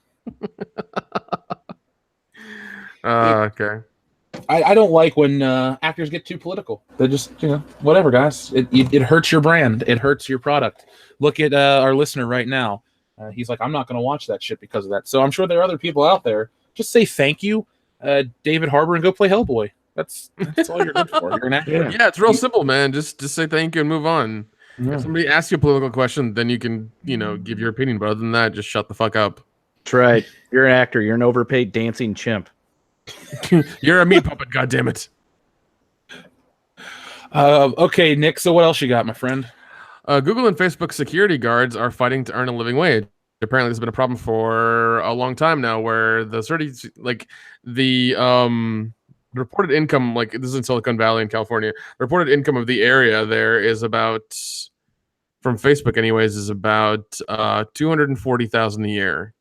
Okay. I don't like when actors get too political. They're just, whatever, guys. It hurts your brand. It hurts your product. Look at our listener right now. He's like, I'm not going to watch that shit because of that. So I'm sure there are other people out there. Just say thank you, David Harbour, and go play Hellboy. That's all you're good for. You're an actor. Yeah, it's real simple, man. Just say thank you and move on. Yeah. If somebody asks you a political question, then you can, give your opinion. But other than that, just shut the fuck up. That's right. You're an actor. You're an overpaid dancing chimp. You're a meat puppet, goddammit. Okay, Nick, so what else you got, my friend? Google and Facebook security guards are fighting to earn a living wage. Apparently, this has been a problem for a long time now, where the reported income, like this is in Silicon Valley in California, reported income of the area there is about, from Facebook anyways, is about $240,000 a year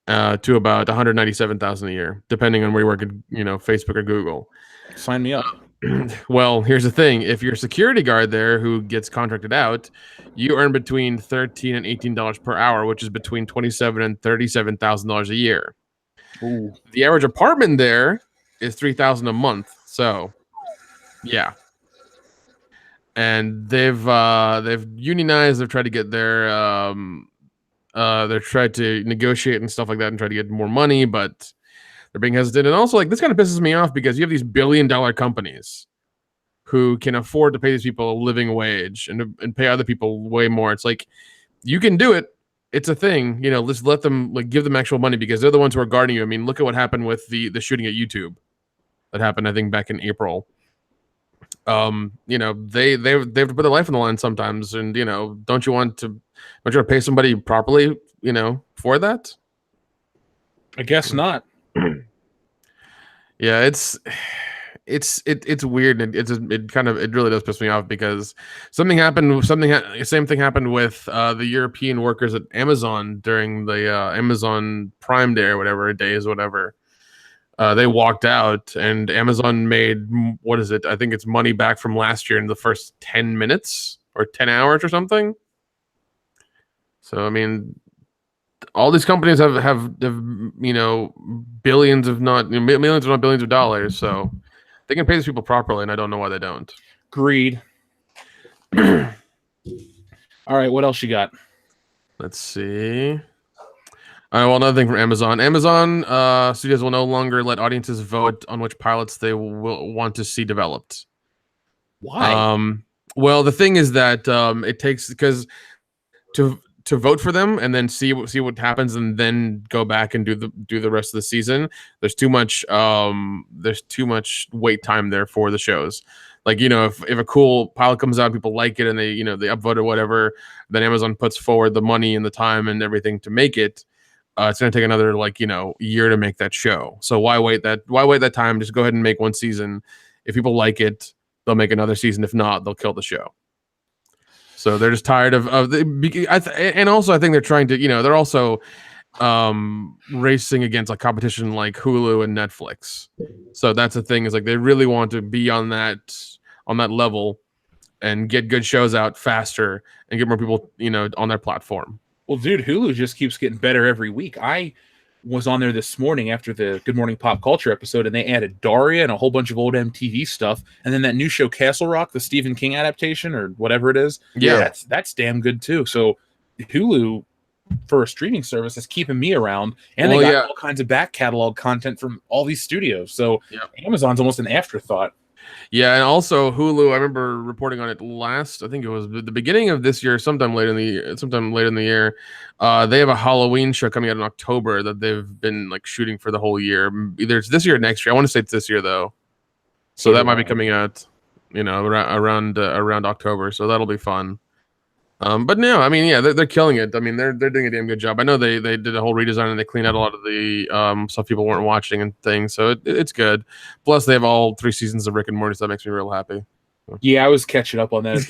to about $197,000 a year, depending on where you work at, Facebook or Google. Sign me up. Well, here's the thing. If you're a security guard there who gets contracted out, you earn between $13 and $18 per hour, which is between $27,000 and $37,000 a year. Ooh. The average apartment there is $3,000 a month. So, yeah. And they've unionized. They've tried to get they've tried to negotiate and stuff like that and try to get more money, but they're being hesitant. And also, like, this kind of pisses me off because you have these billion-dollar companies who can afford to pay these people a living wage and pay other people way more. It's like, you can do it. It's a thing. Let's let them, give them actual money because they're the ones who are guarding you. I mean, look at what happened with the shooting at YouTube. That happened, I think, back in April. They have to put their life on the line sometimes, and don't you want to pay somebody properly, for that? I guess not. Yeah, it's weird, and it really does piss me off because same thing happened with the European workers at Amazon during the Amazon Prime Day or whatever days, whatever. They walked out, and Amazon made, what is it? I think it's money back from last year in the first 10 minutes or 10 hours or something. So I mean, all these companies have billions, if not millions, if not billions of dollars. So they can pay these people properly, and I don't know why they don't. Greed. All right, what else you got? Let's see. All right, well, another thing from Amazon. Amazon studios will no longer let audiences vote on which pilots they will want to see developed. Why? Well, the thing is that it takes, because to vote for them and then see what happens and then go back and do the rest of the season, there's too much wait time there for the shows. Like, if a cool pilot comes out, people like it, and they upvote or whatever, then Amazon puts forward the money and the time and everything to make it. It's going to take another year to make that show. So why wait that time? Just go ahead and make one season. If people like it, they'll make another season. If not, they'll kill the show. So they're just tired and also I think they're trying to, they're also racing against competition like Hulu and Netflix. So that's the thing, is they really want to be on that level and get good shows out faster and get more people, on their platform. Well, dude, Hulu just keeps getting better every week. I was on there this morning after the Good Morning Pop Culture episode, and they added Daria and a whole bunch of old MTV stuff, and then that new show Castle Rock, the Stephen King adaptation or whatever it is. Yeah, that's damn good too. So Hulu, for a streaming service, is keeping me around, and they got all kinds of back catalog content from all these studios. So Amazon's almost an afterthought. Yeah, and also Hulu, I remember reporting on it I think it was the beginning of this year, sometime later in the year. They have a Halloween show coming out in October that they've been shooting for the whole year. Either it's this year or next year. I want to say it's this year though. So that might be coming out, around October. So that'll be fun. But no, I mean, yeah, they're killing it. I mean, they're doing a damn good job. I know they did a whole redesign and they cleaned out a lot of the stuff people weren't watching and things. So it's good. Plus, they have all 3 seasons of Rick and Morty, so that makes me real happy. Yeah, I was catching up on that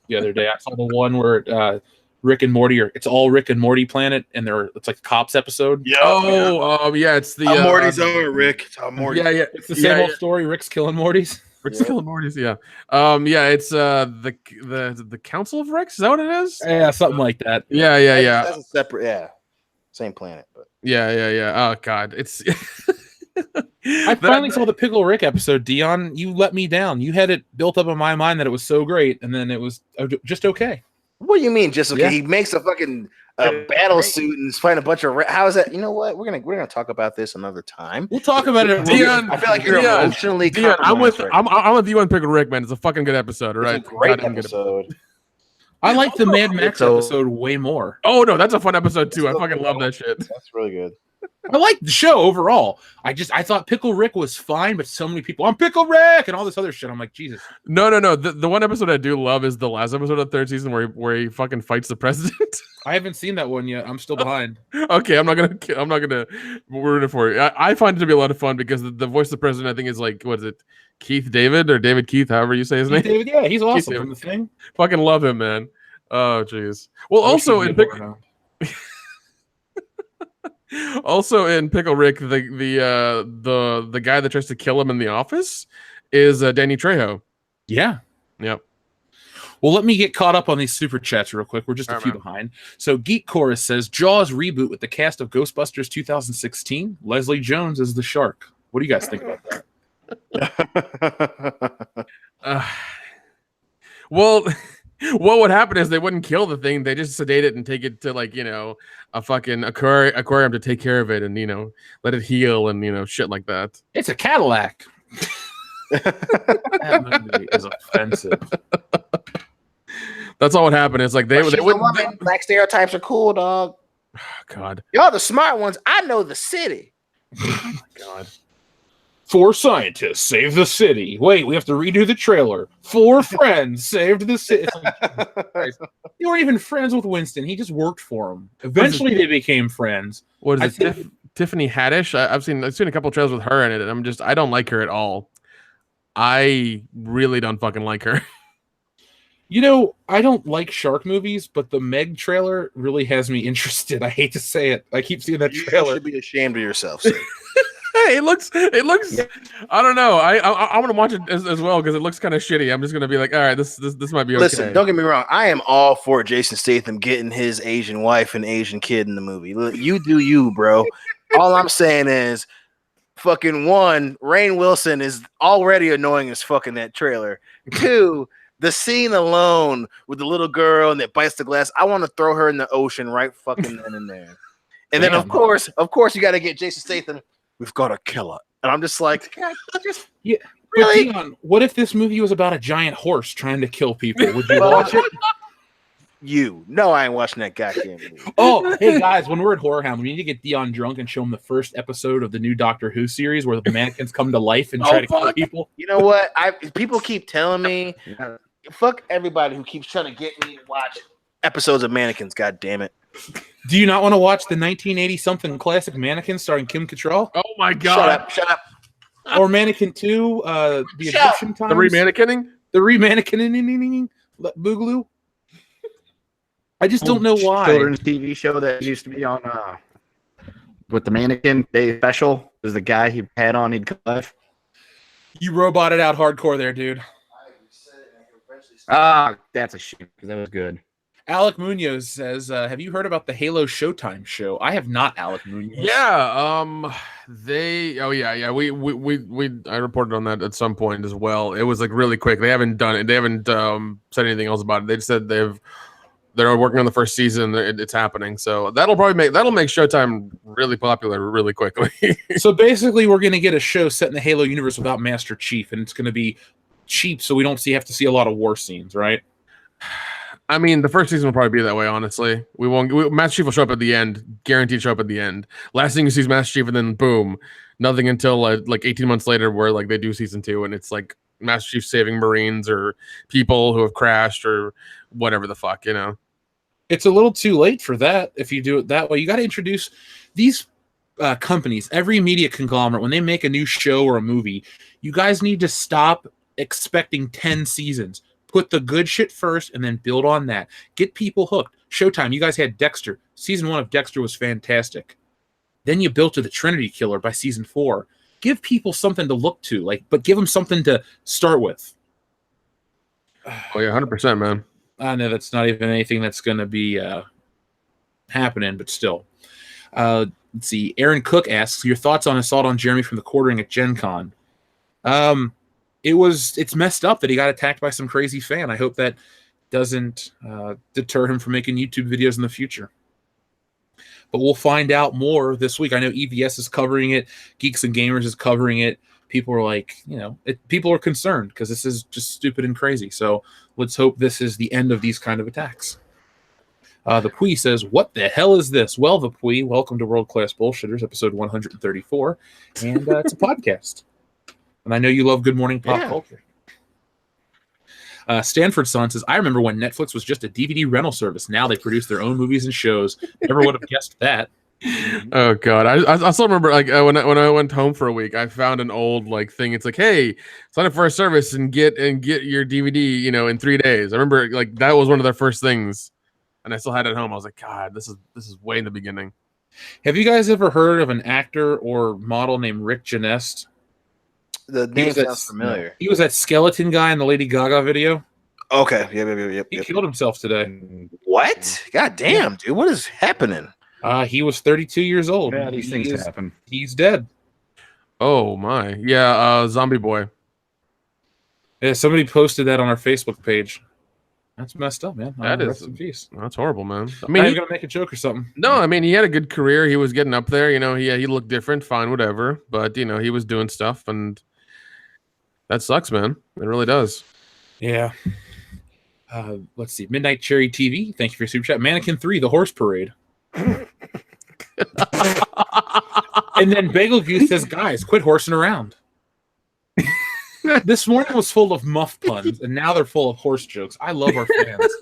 the other day. I saw the one where Rick and Morty it's all Rick and Morty planet, and it's like a cops episode. Yeah. Yeah, it's the Morty's over Rick. It's how Morty. Yeah. It's the same old story. Rick's killing Morty's. Rick's killing Morty's, yeah. It's the Council of Ricks. Is that what it is? Yeah, something like that. Yeah. That's a separate, same planet, but yeah. Oh God, it's. I finally saw the Pickle Rick episode. Dion, you let me down. You had it built up in my mind that it was so great, and then it was just okay. What do you mean, just okay? Yeah. He makes a fucking battle suit and is fighting a bunch of. How is that? You know what? We're gonna talk about this another time. We'll talk about it. Dion, I feel like you're emotionally. Dion, I'm with you on Pickle Rick, man. It's a fucking good episode, right? It's a great episode. I like the Mad Max episode way more. Oh no, that's a fun episode too. I fucking love that shit. That's really good. I like the show overall. I thought Pickle Rick was fine, but so many people, I'm Pickle Rick and all this other shit. I'm like, Jesus. No. The one episode I do love is the last episode of the 3rd season where he fucking fights the president. I haven't seen that one yet. I'm still behind. Okay, I'm not gonna ruin it for you. I find it to be a lot of fun because the voice of the president, I think, is what is it, Keith David or David Keith, however you say his name. David, yeah, he's awesome from the thing. Fucking love him, man. Oh jeez. Well, also in Pickle Rick, the guy that tries to kill him in the office is Danny Trejo. Yeah. Yep. Well, let me get caught up on these super chats real quick. We're just a few behind. So Geek Chorus says Jaws reboot with the cast of Ghostbusters 2016. Leslie Jones is the shark. What do you guys think about that? Well, what would happen is they wouldn't kill the thing. They just sedate it and take it to a fucking aquarium to take care of it and let it heal and shit like that. It's a Cadillac. That movie is offensive. That's all what happened. It's like they wouldn't. Black stereotypes are cool, dog. Oh, God, y'all the smart ones. I know the city. Oh my God. 4 scientists saved the city. Wait, we have to redo the trailer. 4 friends saved the city. You weren't even friends with Winston. He just worked for him. Eventually, they became friends. What is it? Tiffany Haddish? I've seen a couple of trailers with her in it, and I don't like her at all. I really don't fucking like her. You know, I don't like shark movies, but the Meg trailer really has me interested. I hate to say it. I keep seeing that trailer. You should be ashamed of yourself, sir. It looks. Yeah. I don't know. I'm gonna watch it as well because it looks kind of shitty. I'm just gonna be like, all right, this might be okay. Listen, don't get me wrong. I am all for Jason Statham getting his Asian wife and Asian kid in the movie. Look, you do you, bro. All I'm saying is, fucking one, Rainn Wilson is already annoying as fucking that trailer. Two, the scene alone with the little girl and that bites the glass. I want to throw her in the ocean right fucking then and there. And then of course, you got to get Jason Statham. We've got to kill her. And I'm just like, just yeah. really? But Dion, what if this movie was about a giant horse trying to kill people? Would you watch it? No, I ain't watching that goddamn movie. Oh, hey guys, when we're at Horror Hound, we need to get Dion drunk and show him the first episode of the new Doctor Who series where the mannequins come to life and try to kill people. You know what? People keep telling me, fuck everybody who keeps trying to get me to watch episodes of Mannequins. God damn it! Do you not want to watch the 1980-something classic Mannequins starring Kim Cattrall? Oh my god! Shut up! Or Mannequin 2, the Egyptian times? The remannequinning? The remannequinning Boogaloo? I just don't know why. Children's TV show that used to be on with the mannequin day special. There's the guy he had on, he'd come life. You roboted out hardcore there, dude. That's a shame because that was good. Alec Munoz says, have you heard about the Halo Showtime show? I have not, Alec Munoz. Yeah, I reported on that at some point as well. It was like really quick. They haven't done it. They haven't said anything else about it. They just said they're working on the first season. It's happening. So that'll make Showtime really popular really quickly. So basically we're going to get a show set in the Halo universe without Master Chief, and it's going to be cheap so we don't have to see a lot of war scenes, right? I mean, the first season will probably be that way, honestly. Master Chief will show up at the end, guaranteed show up at the end. Last thing you see is Master Chief, and then boom, nothing until like 18 months later where like they do season 2, and it's like Master Chief saving Marines or people who have crashed or whatever the fuck, you know. It's a little too late for that if you do it that way. You got to introduce these companies, every media conglomerate, when they make a new show or a movie, you guys need to stop expecting 10 seasons. Put the good shit first and then build on that. Get people hooked. Showtime, you guys had Dexter. Season 1 of Dexter was fantastic. Then you built to the Trinity Killer by season 4. Give people something to look to, but give them something to start with. Oh yeah, 100%, man. I know that's not even anything that's going to be happening, but still. Let's see. Aaron Cook asks, your thoughts on Assault on Jeremy from the Quartering at Gen Con? It's messed up that he got attacked by some crazy fan. I hope that doesn't deter him from making YouTube videos in the future. But we'll find out more this week. I know EVS is covering it. Geeks and Gamers is covering it. People are like, people are concerned because this is just stupid and crazy. So let's hope this is the end of these kind of attacks. The Pui says, what the hell is this? Well, the Pui, welcome to World Class Bullshitters, episode 134. And it's a podcast. And I know you love Good Morning Pop Culture. Stanford Son says, I remember when Netflix was just a DVD rental service. Now they produce their own movies and shows. Never would have guessed that. Oh god, I still remember when I went home for a week, I found an old thing. It's like, hey, sign up for a service and get your DVD, in 3 days. I remember that was one of their first things, and I still had it at home. I was like, God, this is way in the beginning. Have you guys ever heard of an actor or model named Rick Janest? The name sounds familiar. He was that skeleton guy in the Lady Gaga video. Okay, yep. He killed himself today. What? God damn, dude, what is happening? He was 32 years old. Yeah, these things happen. He's dead. Oh my, yeah, Zombie Boy. Yeah, somebody posted that on our Facebook page. That's messed up, man. That's horrible, man. I mean, he's gonna make a joke or something. No, I mean, he had a good career. He was getting up there. He looked different, fine, whatever. But he was doing stuff, and that sucks, man. It really does. Yeah. Let's see. Midnight Cherry TV. Thank you for your super chat. Mannequin 3, The Horse Parade. And then Bagel Goose says, guys, quit horsing around. This morning was full of muff puns, and now they're full of horse jokes. I love our fans.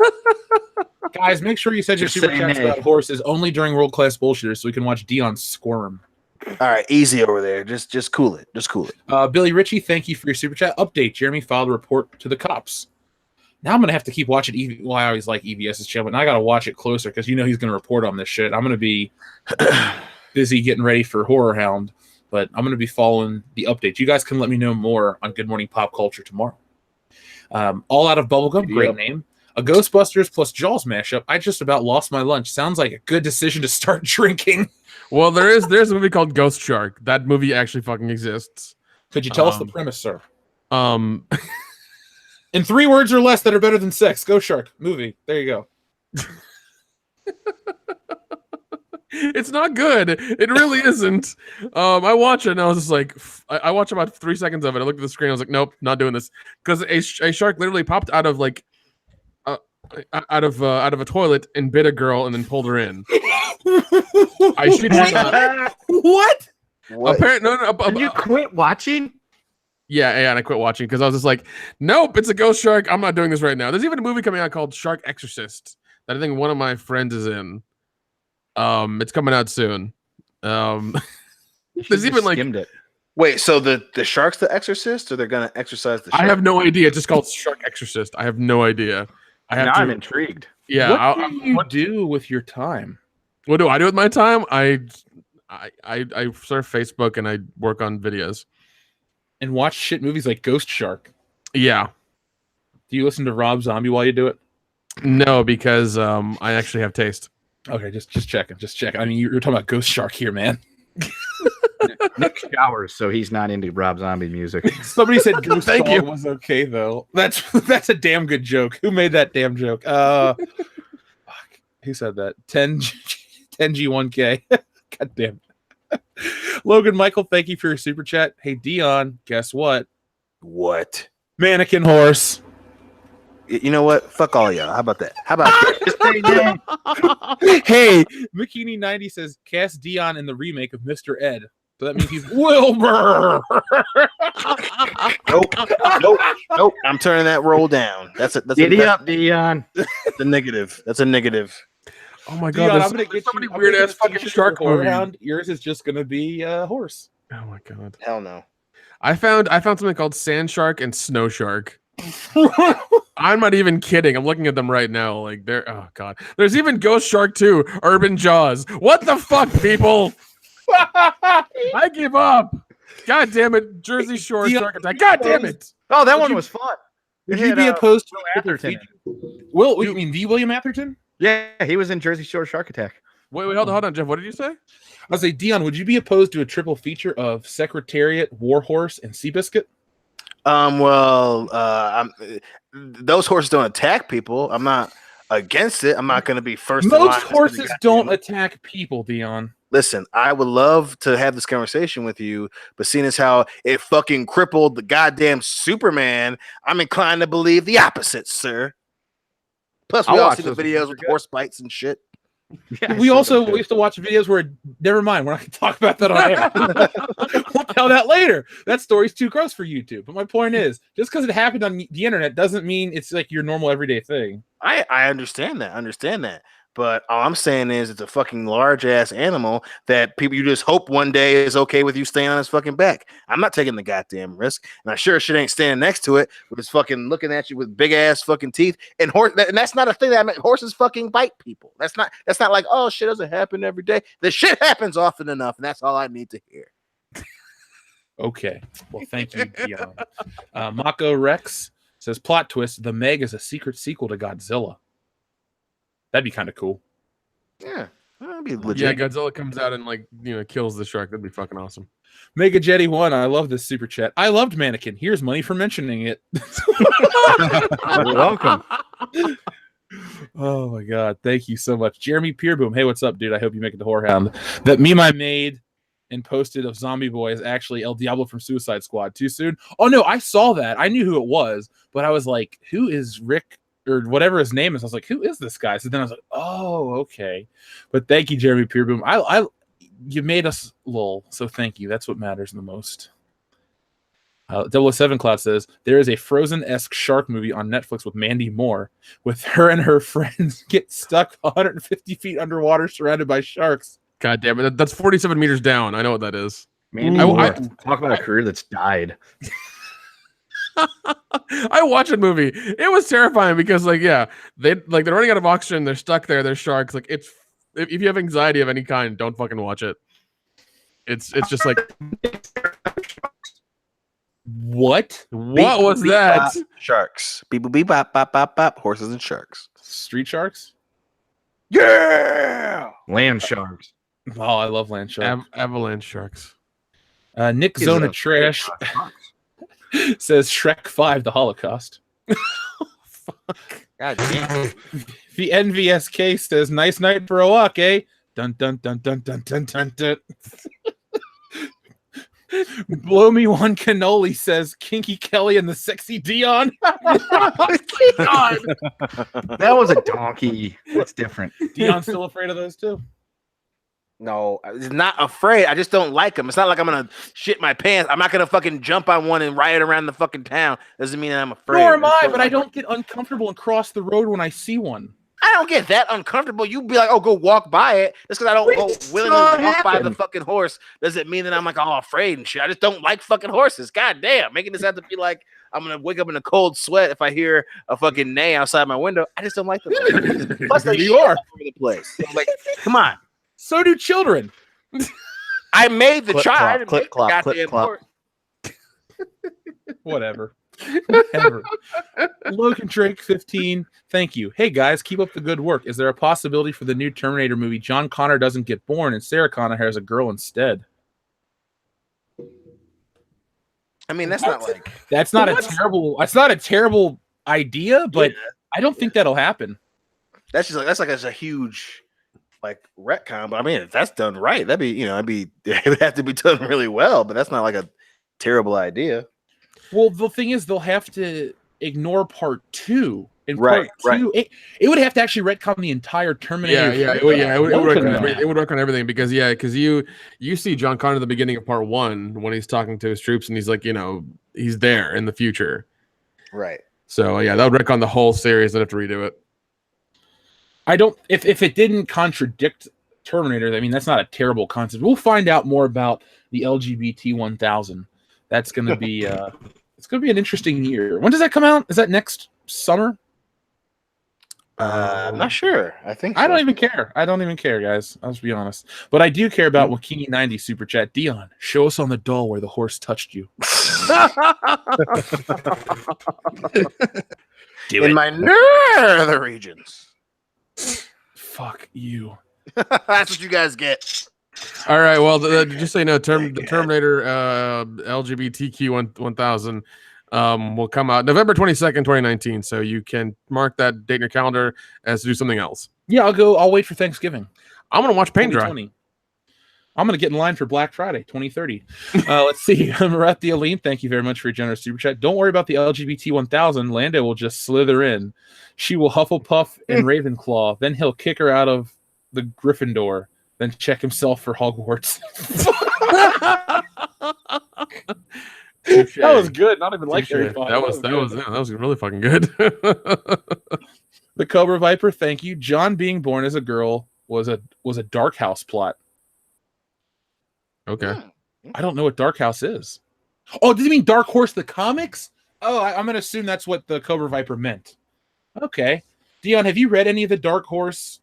Guys, make sure you send your super chats about horses only during World Class Bullshitters so we can watch Dion squirm. All right, easy over there. Just cool it. Just cool it. Billy Ritchie, thank you for your super chat. Update: Jeremy filed a report to the cops. Now I'm gonna have to keep watching. Well, I always like EVS's channel, but now I gotta watch it closer because he's gonna report on this shit. I'm gonna be busy getting ready for Horror Hound, but I'm gonna be following the updates. You guys can let me know more on Good Morning Pop Culture tomorrow. All Out of Bubblegum, great name. A Ghostbusters plus Jaws mashup. I just about lost my lunch. Sounds like a good decision to start drinking. Well, there's a movie called Ghost Shark. That movie actually fucking exists. Could you tell us the premise, sir? In 3 words or less that are better than sex. Ghost Shark movie. There you go. It's not good. It really isn't. I watched it and I was just like, I watched about 3 seconds of it. I looked at the screen. I was like, nope, not doing this. Because a shark literally popped out of like out of a toilet and bit a girl and then pulled her in. I shit you not. What? Apparently, no. Did you quit watching? Yeah, and I quit watching because I was just like, nope, it's a ghost shark. I'm not doing this right now. There's even a movie coming out called Shark Exorcist that I think one of my friends is in. It's coming out soon. There's even like skimmed it. Wait, so the shark's the exorcist, or they're gonna exorcise the shark? I have no idea. It's just called Shark Exorcist. I have no idea. I'm intrigued. Yeah. What do you do with your time? What do I do with my time? I surf Facebook and I work on videos. And watch shit movies like Ghost Shark. Yeah. Do you listen to Rob Zombie while you do it? No, because I actually have taste. Okay, just checking. I mean, you're talking about Ghost Shark here, man. Nick showers, so he's not into Rob Zombie music. Somebody said Ghost Thank Dog you. was okay though. That's a damn good joke. Who made that damn joke? Fuck. Who said that? 10G1K. God damn it. Logan Michael, thank you for your super chat. Hey Dion, guess what? What? Mannequin horse. You know what? Fuck all y'all. How about that? How about that? Just say that. Hey, Bikini90 says cast Dion in the remake of Mr. Ed. So that means he's Wilbur. Nope. I'm turning that roll down. That's Giddy up, Dion. That's a negative. That's a negative. Oh my god, Dion, there's I'm gonna get so many you, weird ass fucking shark movies. Around. Yours is just gonna be a horse. Oh my god. Hell no. I found something called Sand Shark and Snow Shark. I'm not even kidding. I'm looking at them right now. Like they're oh god. There's even Ghost Shark 2, Urban Jaws. What the fuck, people? I give up. God damn it, Jersey Shore Shark Attack. God damn it. Oh, that one was fun. Would you be opposed to Will Atherton? Will you mean the William Atherton? Yeah, he was in Jersey Shore Shark Attack. Wait, hold on, Jeff. What did you say? I'll say, Dion, would you be opposed to a triple feature of Secretariat, Warhorse, and Seabiscuit? Those horses don't attack people. I'm not against it. I'm not going to be first. Most horses don't attack people, Dion. Listen, I would love to have this conversation with you, but seeing as how it fucking crippled the goddamn Superman, I'm inclined to believe the opposite, sir. Plus, we all see the videos with horse bites and shit. Yeah, we used to watch videos where, never mind, we're not going to talk about that on air. We'll tell that later. That story's too gross for YouTube. But my point is, just because it happened on the internet doesn't mean it's like your normal everyday thing. I understand that. But all I'm saying is it's a fucking large ass animal that people you just hope one day is okay with you staying on his fucking back. I'm not taking the goddamn risk, and I sure shit ain't standing next to it with his fucking looking at you with big ass fucking teeth and and that's not a thing that horses fucking bite people. That's not like, oh shit doesn't happen every day. The shit happens often enough, and that's all I need to hear. Okay. Well, thank you, Dion. Mako Rex says plot twist: The Meg is a secret sequel to Godzilla. That'd be kind of cool. Yeah, that'd be legit. Yeah, Godzilla comes out and kills the shark. That'd be fucking awesome. Mega Jetty 1, I love this super chat. I loved Mannequin. Here's money for mentioning it. You're welcome. Oh my god, thank you so much, Jeremy Peerboom. Hey, what's up, dude? I hope you make it to Whorehound. That meme I made and posted of Zombie Boy is actually El Diablo from Suicide Squad. Too soon? Oh no, I saw that. I knew who it was, but I was like, who is Rick? Or whatever his name is. I was like, who is this guy? So then I was like, oh, okay. But thank you, Jeremy Peerboom. You made us lol, so thank you. That's what matters the most. 007 Cloud says, there is a Frozen-esque shark movie on Netflix with Mandy Moore, with her and her friends get stuck 150 feet underwater surrounded by sharks. God damn it. That's 47 meters down. I know what that is. Mandy Moore. Talk about a career that's died. I watched a movie. It was terrifying because they're running out of oxygen. They're stuck there. They're sharks. Like if you have anxiety of any kind, don't fucking watch it. It's just like what? What was that? Sharks. Beep beep bop bop bop bop. Horses and sharks. Street sharks? Yeah. Land sharks. Oh, I love land sharks. Avalanche sharks. Nick Zona Trash says Shrek 5: The Holocaust. Fuck. God damn. The NVSK says nice night for a walk, eh? Dun dun dun dun dun dun dun dun. Blow me one cannoli says Kinky Kelly and the sexy Dion. That was a donkey. That's different. Dion's still afraid of those too. No, I'm not afraid. I just don't like them. It's not like I'm gonna shit my pants. I'm not gonna fucking jump on one and riot around the fucking town. Doesn't mean that I'm afraid. Nor am I, but I don't get uncomfortable and cross the road when I see one. I don't get that uncomfortable. You be like, oh, go walk by it. Just because I don't go willingly walk by the fucking horse doesn't mean that I'm like, oh, afraid and shit. I just don't like fucking horses. God damn. Making this have to be like, I'm going to wake up in a cold sweat if I hear a fucking neigh outside my window. I just don't like them. Plus, they You are. all over the place. I'm like, come on. So do children. I made the Clip child. clop, I didn't clip make the clop, goddamn clip clop. horse. Whatever. Whatever. Logan Drake 15. Thank you. Hey guys, keep up the good work. Is there a possibility for the new Terminator movie John Connor doesn't get born and Sarah Connor has a girl instead? I mean, that's not like That's not a terrible idea, but I don't think that'll happen. that's a huge like retcon. But I mean, if that's done right, it would have to be done really well. But that's not like a terrible idea. Well, the thing is, they'll have to ignore part 2. In Right, part 2, it would have to actually retcon the entire Terminator. It would retcon everything because you see John Connor at the beginning of part 1 when he's talking to his troops and he's like, he's there in the future. Right. So that would retcon the whole series. I'd have to redo it. I don't. If it didn't contradict Terminator, I mean that's not a terrible concept. We'll find out more about the LGBT-1000. That's going to be it's going to be an interesting year. When does that come out? Is that next summer? I'm not sure. I think I don't even care. I don't even care, guys. I'll just be honest. But I do care about Wakini 90 super chat. Dion, show us on the doll where the horse touched you. in my nether regions. Fuck you. That's what you guys get. All right. Well, just so you know, the Terminator LGBT-1000 will come out November 22nd, 2019. So you can mark that date in your calendar as to do something else. Yeah, I'll wait for Thanksgiving. I'm gonna watch Paint Dry. I'm gonna get in line for Black Friday 2030. Let's see. Marat the Aline, thank you very much for your generous super chat. Don't worry about the LGBT-1000. Lando will just slither in. She will Hufflepuff and Ravenclaw. Then he'll kick her out of the Gryffindor. Then check himself for Hogwarts. That was good. Not even like Harry Potter. That was really fucking good. The Cobra Viper, thank you. John being born as a girl was a Dark House plot. Okay. I don't know what Dark House is. Oh, does he mean Dark Horse the comics? Oh, I'm gonna assume that's what the Cobra Viper meant. Okay. Dion, have you read any of the Dark Horse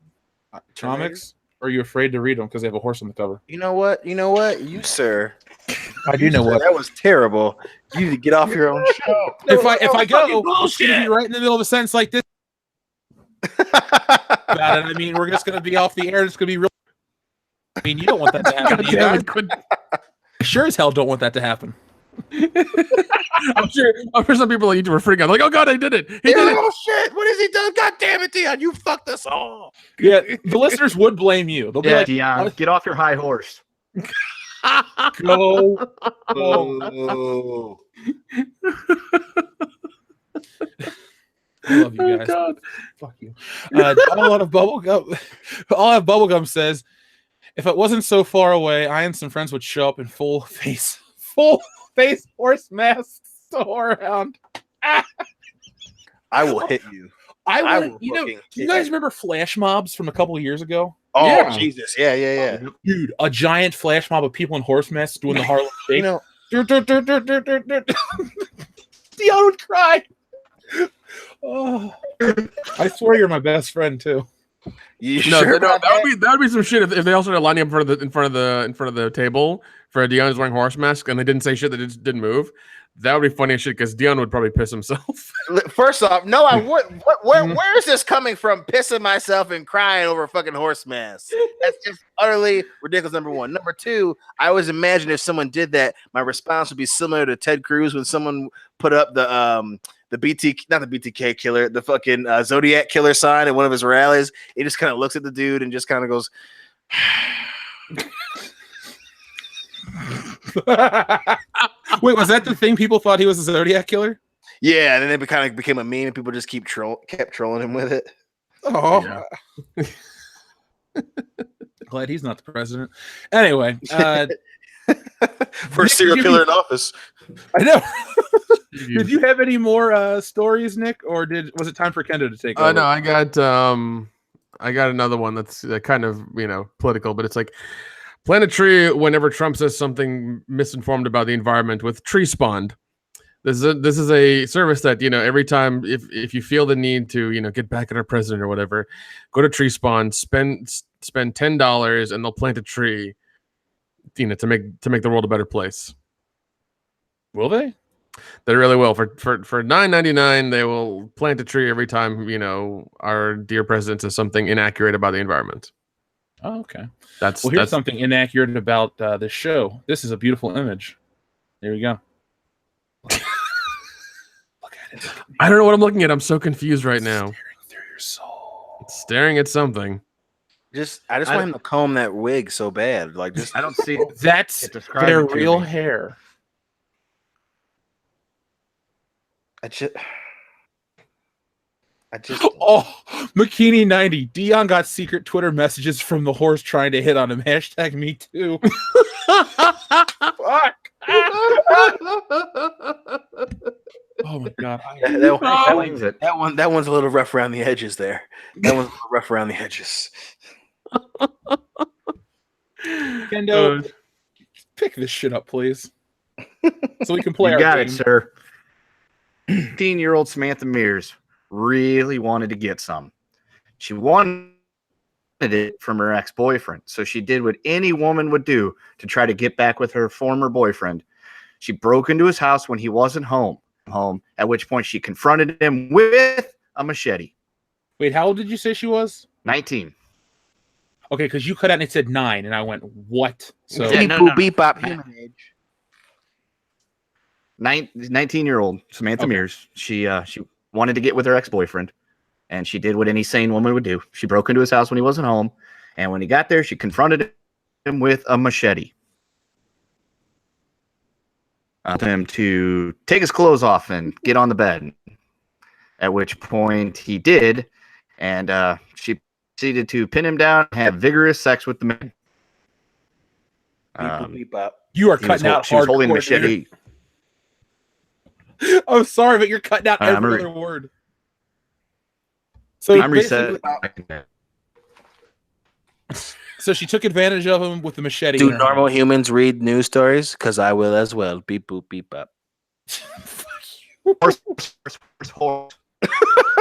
comics? Or are you afraid to read them because they have a horse on the cover? You know what? You, sir. I do know what. That was terrible. You need to get off your own show. If I go, it's gonna be right in the middle of a sentence like this. About it. I mean, we're just gonna be off the air. It's gonna be real. I mean, you don't want that to happen. I sure as hell don't want that to happen. I'm sure some people on YouTube were freaking out. Like, oh god, I did it. He did it. Oh shit! What has he done? God damn it, Dion! You fucked us all. Yeah, the listeners would blame you. They'll be like, Dion, get off your high horse. Go. Oh. I love you guys. God. Fuck you. All out of bubblegum. All out of bubblegum says, if it wasn't so far away, I and some friends would show up in full face horse masks all around. I will hit you. Do you guys remember flash mobs from a couple of years ago? Oh, Yeah. Jesus. Yeah. Dude, a giant flash mob of people in horse masks doing the Harlem Shake. You know, Dion would cry. Oh, I swear you're my best friend too. you No, sure about that would be some shit if they all started lining up in front of the table for Dion is wearing horse mask and they didn't say shit that just didn't move. That would be funny as shit because Dion would probably piss himself. First off, no, I would. Where is this coming from? Pissing myself and crying over a fucking horse mask. That's just utterly ridiculous. Number one. Number two, I always imagine if someone did that, my response would be similar to Ted Cruz when someone put up the BTK killer, the fucking Zodiac killer sign at one of his rallies. He just kind of looks at the dude and just kind of goes. Wait, was that the thing people thought he was a Zodiac killer? Yeah, and then it kind of became a meme, and people just kept trolling him with it. Oh, glad he's not the president. Anyway, first serial killer in office. I know. Did you have any more stories, Nick, or was it time for Kendo to take over? No, I got another one that's kind of political, but it's like plant a tree whenever Trump says something misinformed about the environment with Tree Spawned. This is a service that every time if you feel the need to get back at our president or whatever, go to Tree Spawn, spend $10 and they'll plant a tree to make the world a better place. Will they? They really will. For $9.99, they will plant a tree every time our dear president says something inaccurate about the environment. Oh, okay. Here's something inaccurate about this show. This is a beautiful image. There you go. Look at it. I don't know what I'm looking at. I'm so confused right now. Staring through your soul. It's staring at something. I just want him to comb that wig so bad. Like, just I don't see it. That's their real hair. I just Oh, Makini 90. Dion got secret Twitter messages from the horse trying to hit on him. Hashtag me too. Fuck. Oh my god. that one's a little rough around the edges there. That one's a little rough around the edges. Kendo, pick this shit up, please. So we can play You our got game. it, sir. 15-year-old Samantha Mears really wanted to get some. She wanted it from her ex-boyfriend, so she did what any woman would do to try to get back with her former boyfriend. She broke into his house when he wasn't home, at which point she confronted him with a machete. Wait, how old did you say she was? 19. Okay, because you cut out and it said 9, and I went, what? So Yeah, no. Beep bop human age. 19-year-old Samantha Mears. She wanted to get with her ex-boyfriend, and she did what any sane woman would do. She broke into his house when he wasn't home, and when he got there, she confronted him with a machete. Him to take his clothes off and get on the bed, at which point he did, and she proceeded to pin him down and have vigorous sex with the man. Beep bop. you are cutting out She was holding the hardcore, machete. dude. I'm sorry, but you're cutting out every I'm other word. So I'm reset. So she took advantage of him with the machete. Do in her normal hand. humans read news stories? Because I will as well. Beep boop beep bop. Horse. Can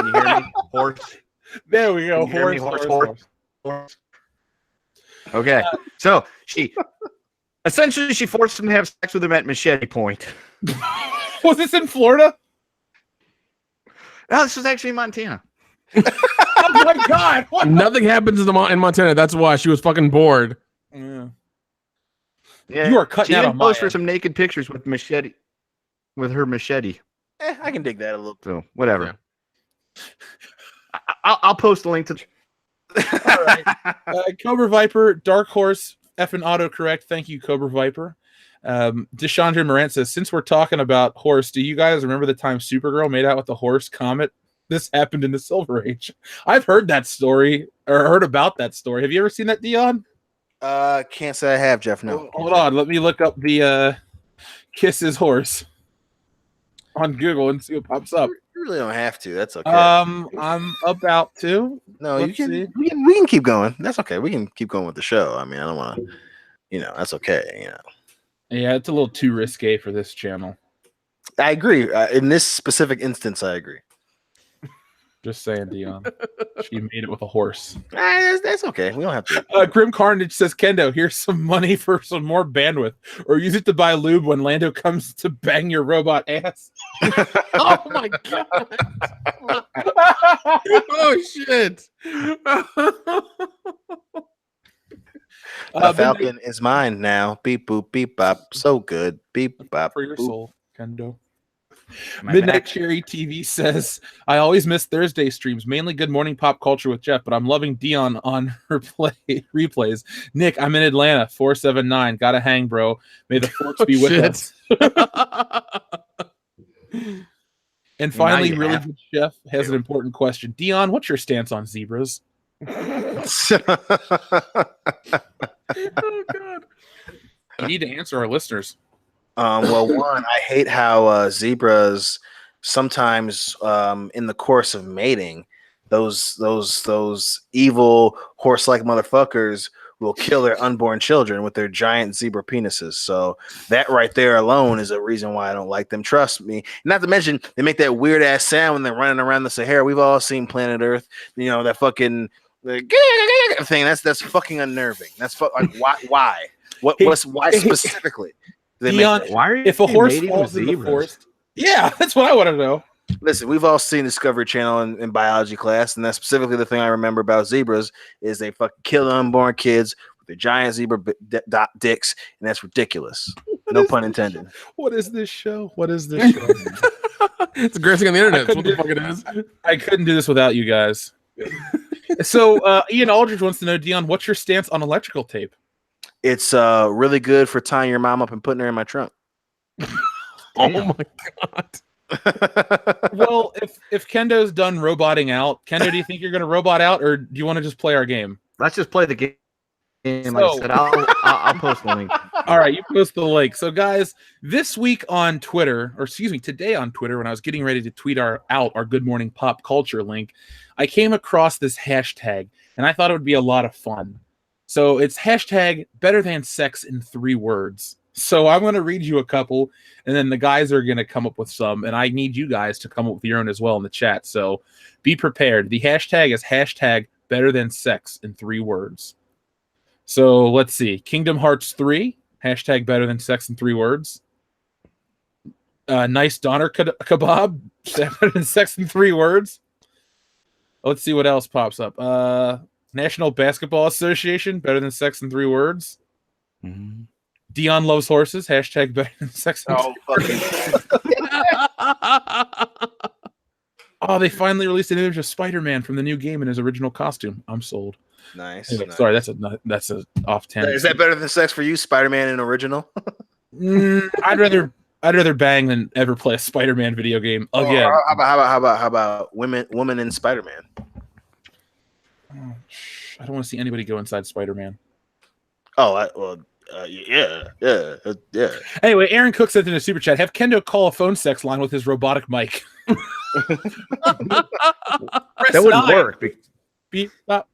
you hear me? Horse. There we go. Can you hear me? Horse. Horse. Okay, so she forced him to have sex with him at machete point. Was this in Florida? No, this was actually Montana. Oh my god! What? Nothing happens in Montana. That's why she was fucking bored. Yeah. Yeah, You are cutting she out even on my posted end. some naked pictures with her machete. I can dig that a little. So whatever. I'll post the link to. All right. Cobra Viper, Dark Horse, effing autocorrect. Thank you, Cobra Viper. Deshandra Morant says, since we're talking about horse, do you guys remember the time Supergirl made out with the horse Comet? This happened in the Silver Age. I've heard that story, or heard about that story. Have you ever seen that, Dion? Can't say I have, Jeff. No. Hold on. Let me look up the Kiss His Horse on Google and see what pops up. You really don't have to. That's okay. I'm about to. No, let's you see. can. We can keep going. That's okay. We can keep going with the show. I mean, I don't want to. That's okay. Yeah, it's a little too risque for this channel. I agree. In this specific instance, I agree. Just saying, Dion. She made it with a horse. That's okay. We don't have to. Grim Carnage says, Kendo, here's some money for some more bandwidth, or use it to buy lube when Lando comes to bang your robot ass. Oh my god! Oh shit! Falcon is mine now. Beep boop beep bop. So good. Beep bop. For your boop. soul, Kendo. My Midnight Mac. Cherry TV says, I always miss Thursday streams, mainly Good Morning Pop Culture with Jeff, but I'm loving Dion on her replays. Nick, I'm in Atlanta, 479. Gotta hang, bro. May the force be with us. And finally, Really Good Chef has an important question. Dion, what's your stance on zebras? Oh god! You need to answer our listeners. Well, one, I hate how zebras sometimes, in the course of mating, those evil horse-like motherfuckers will kill their unborn children with their giant zebra penises. So that right there alone is a reason why I don't like them. Trust me. Not to mention they make that weird ass sound when they're running around the Sahara. We've all seen Planet Earth. That fucking thing. That's fucking unnerving. That's like why? Why specifically? Dion, Why are you if a horse mating falls with in the zebras? forest, yeah, that's what I want to know. Listen, we've all seen Discovery Channel in biology class, and that's specifically the thing I remember about zebras is they fucking kill unborn kids with their giant zebra dicks, and that's ridiculous. No pun intended. What is this show? What is this show? It's the greatest thing on the internet. That's what the fuck it is. I couldn't do this without you guys. So Ian Aldridge wants to know, Dion, what's your stance on electrical tape? It's really good for tying your mom up and putting her in my trunk. Oh my god! Well, if Kendo's done roboting out, Kendo, do you think you're going to robot out, or do you want to just play our game? Let's just play the game. Like I So- said, I'll post the link. All right, you post the link. So, guys, this week on Twitter, or excuse me, today on Twitter, when I was getting ready to tweet out our Good Morning Pop Culture link, I came across this hashtag, and I thought it would be a lot of fun. So it's hashtag better than sex in 3 words. So I'm going to read you a couple, and then the guys are going to come up with some, and I need you guys to come up with your own as well in the chat. So be prepared. The hashtag is hashtag better than sex in 3 words. So let's see. Kingdom Hearts 3, hashtag better than sex in 3 words. Nice doner kebab, better than sex in 3 words. Let's see what else pops up. National Basketball Association, better than sex in 3 words. Mm-hmm. Dion loves horses, hashtag better than sex in 3 words. Oh, they finally released an image of Spider-Man from the new game in his original costume. I'm sold. Nice. Anyway, nice. Sorry, that's a off 10. Is that better than sex for you, Spider-Man in original? I'd rather bang than ever play a Spider-Man video game again. Or how about women in Spider-Man? Oh, I don't want to see anybody go inside Spider-Man. Yeah. Anyway, Aaron Cook sent in a super chat. Have Kendo call a phone sex line with his robotic mic. That wouldn't work. Beep, bop.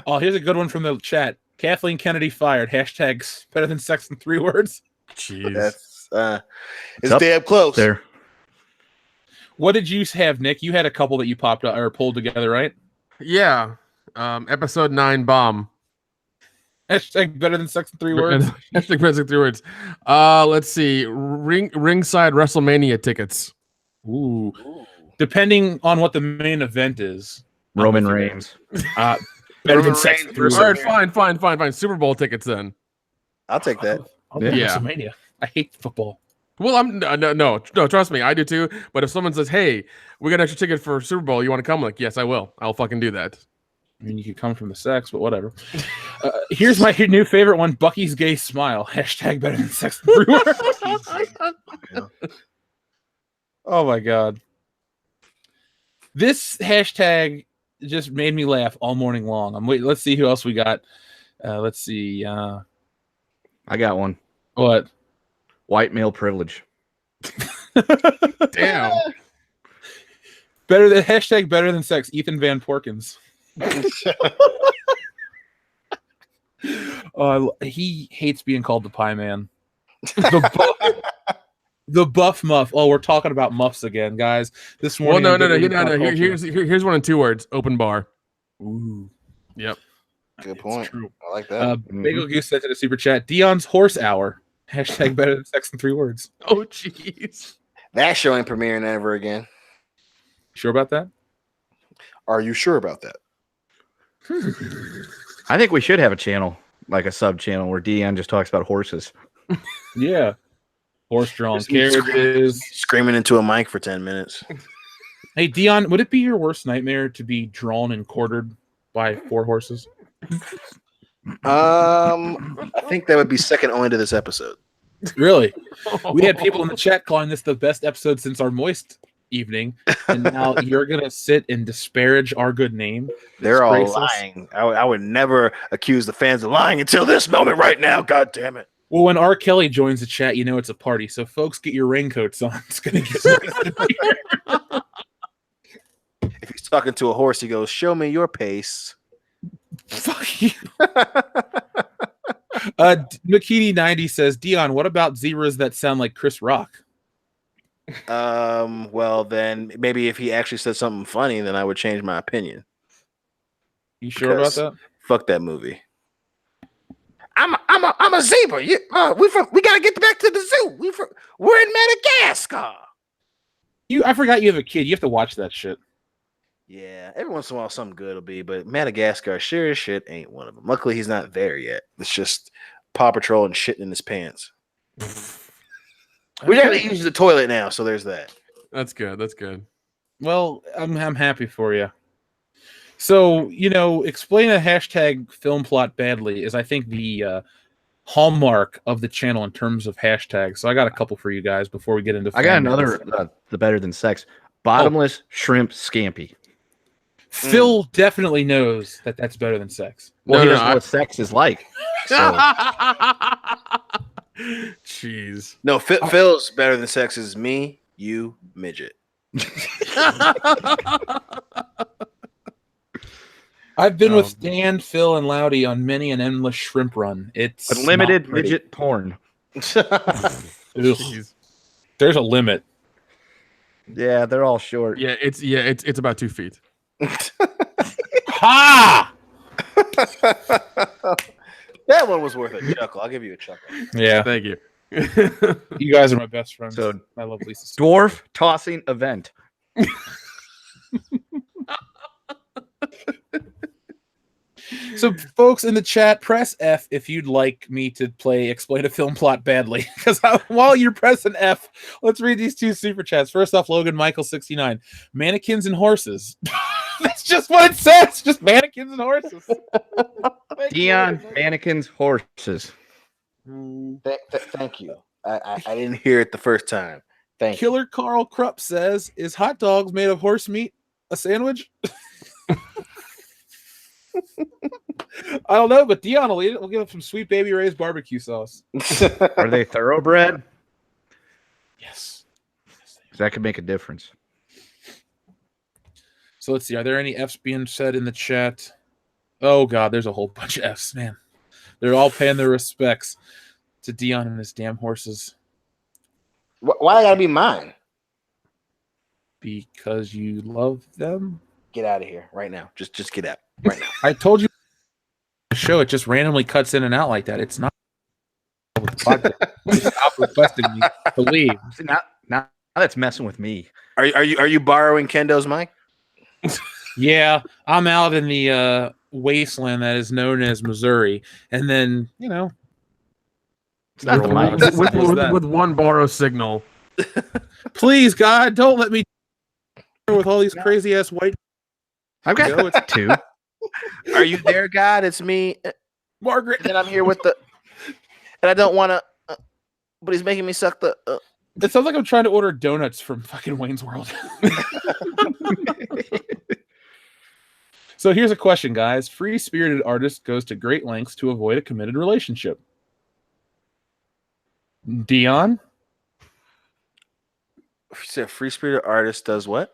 Oh, here's a good one from the chat. Kathleen Kennedy fired. Hashtags better than sex in 3 words. Jeez. That's it's up damn close. There. What did you have, Nick? You had a couple that you popped up or pulled together, right? Yeah. Episode 9 bomb. Hashtag better than sex in 3 words. Hashtag better than 3 words. Let's see. Ringside WrestleMania tickets. Ooh. Depending on what the main event is. Roman Reigns. Better than sex in 3 words. All right, fine. Super Bowl tickets then. I'll take that. Yeah. WrestleMania. I hate football. Well, I'm no, trust me, I do too. But if someone says, "Hey, we got an extra ticket for Super Bowl, you want to come?" I'm like, yes, I will. I'll fucking do that. I mean, you could come from the sex, but whatever. Here's my new favorite one: Bucky's gay smile. Hashtag better than sex in 3 words. Oh my god, this hashtag just made me laugh all morning long. Let's see who else we got. Let's see. I got one. What? White male privilege. Damn. Better than hashtag better than sex. Ethan Van Porkins. He hates being called the Pie Man. The buff muff. Oh, we're talking about muffs again, guys. This morning. Well, no. Here's one in 2 words. Open bar. Ooh. Yep. Good point. True. I like that. Bagel Goose said to the super chat, Dion's horse hour. Hashtag better than sex in 3 words. Oh, jeez. That show ain't premiering ever again. Sure about that? Are you sure about that? I think we should have a channel, like a sub channel, where Dion just talks about horses. Yeah. Horse-drawn Just me carriages. Screaming into a mic for 10 minutes. Hey, Dion, would it be your worst nightmare to be drawn and quartered by 4 horses? I think that would be second only to this episode. Really? We had people in the chat calling this the best episode since our Moist evening, and now you're going to sit and disparage our good name? They're all Disgrace us? lying. I would never accuse the fans of lying until this moment right now. God damn it. Well, when R. Kelly joins the chat, you know it's a party. So, folks, get your raincoats on. It's going to get wasted here. If he's talking to a horse, he goes, "Show me your pace." Fuck you. Makini90 says, Dion, what about zebras that sound like Chris Rock? Well, then maybe if he actually said something funny, then I would change my opinion. You sure about Because that? Fuck that movie. I'm a zebra. We gotta get back to the zoo. We're in Madagascar. I forgot you have a kid. You have to watch that shit. Yeah, every once in a while something good will be, but Madagascar, sure as shit, ain't one of them. Luckily, he's not there yet. It's just Paw Patrol and shitting in his pants. We actually use the toilet now, so there's that. That's good. That's good. Well, I'm happy for you. So, explain a hashtag film plot badly is, I think, the hallmark of the channel in terms of hashtags. So I got a couple for you guys before we get into. I got another, the better than sex. Bottomless shrimp scampi. Phil definitely knows that that's better than sex. Well, he doesn't know what sex is like. So. Jeez. No, Phil's better than sex is me, you, midget. I've been with Dan, Phil, and Loudy on many an endless shrimp run. It's unlimited midget porn. There's a limit. Yeah, they're all short. Yeah, it's about 2 feet. Ha! That one was worth a chuckle. I'll give you a chuckle. Yeah. Thank you. You guys are my best friends. So, I love Lisa. Dwarf tossing event. So, folks in the chat, press F if you'd like me to explain a film plot badly. Because while you're pressing F, let's read these 2 super chats. First off, Logan Michael 69, mannequins and horses. That's just what it says. Just mannequins and horses. Dion, mannequins, horses. Thank you. I didn't hear it the first time. Thank you. Killer Carl Krupp says, "Is hot dogs made of horse meat a sandwich?" I don't know, but Dion will eat it. We'll give him some Sweet Baby Ray's barbecue sauce. Are they thoroughbred? Yes. That could make a difference. So let's see. Are there any F's being said in the chat? Oh, God, there's a whole bunch of F's, man. They're all paying their respects to Dion and his damn horses. Why gotta be mine? Because you love them? Get out of here right now. Just get out right now. I told you the show, it just randomly cuts in and out like that. It's not. Stop requesting me to leave. See, now that's messing with me. Are you borrowing Kendo's mic? Yeah, I'm out in the wasteland that is known as Missouri, and then It's not the mic. with one borrow signal. Please, God, don't let me with all these crazy ass white. I've got 2. Are you there, God? It's me, Margaret. and I'm here with and I don't want to, but he's making me suck the. It sounds like I'm trying to order donuts from fucking Wayne's World. So here's a question, guys. Free-spirited artist goes to great lengths to avoid a committed relationship. Dion? Free spirited artist does what?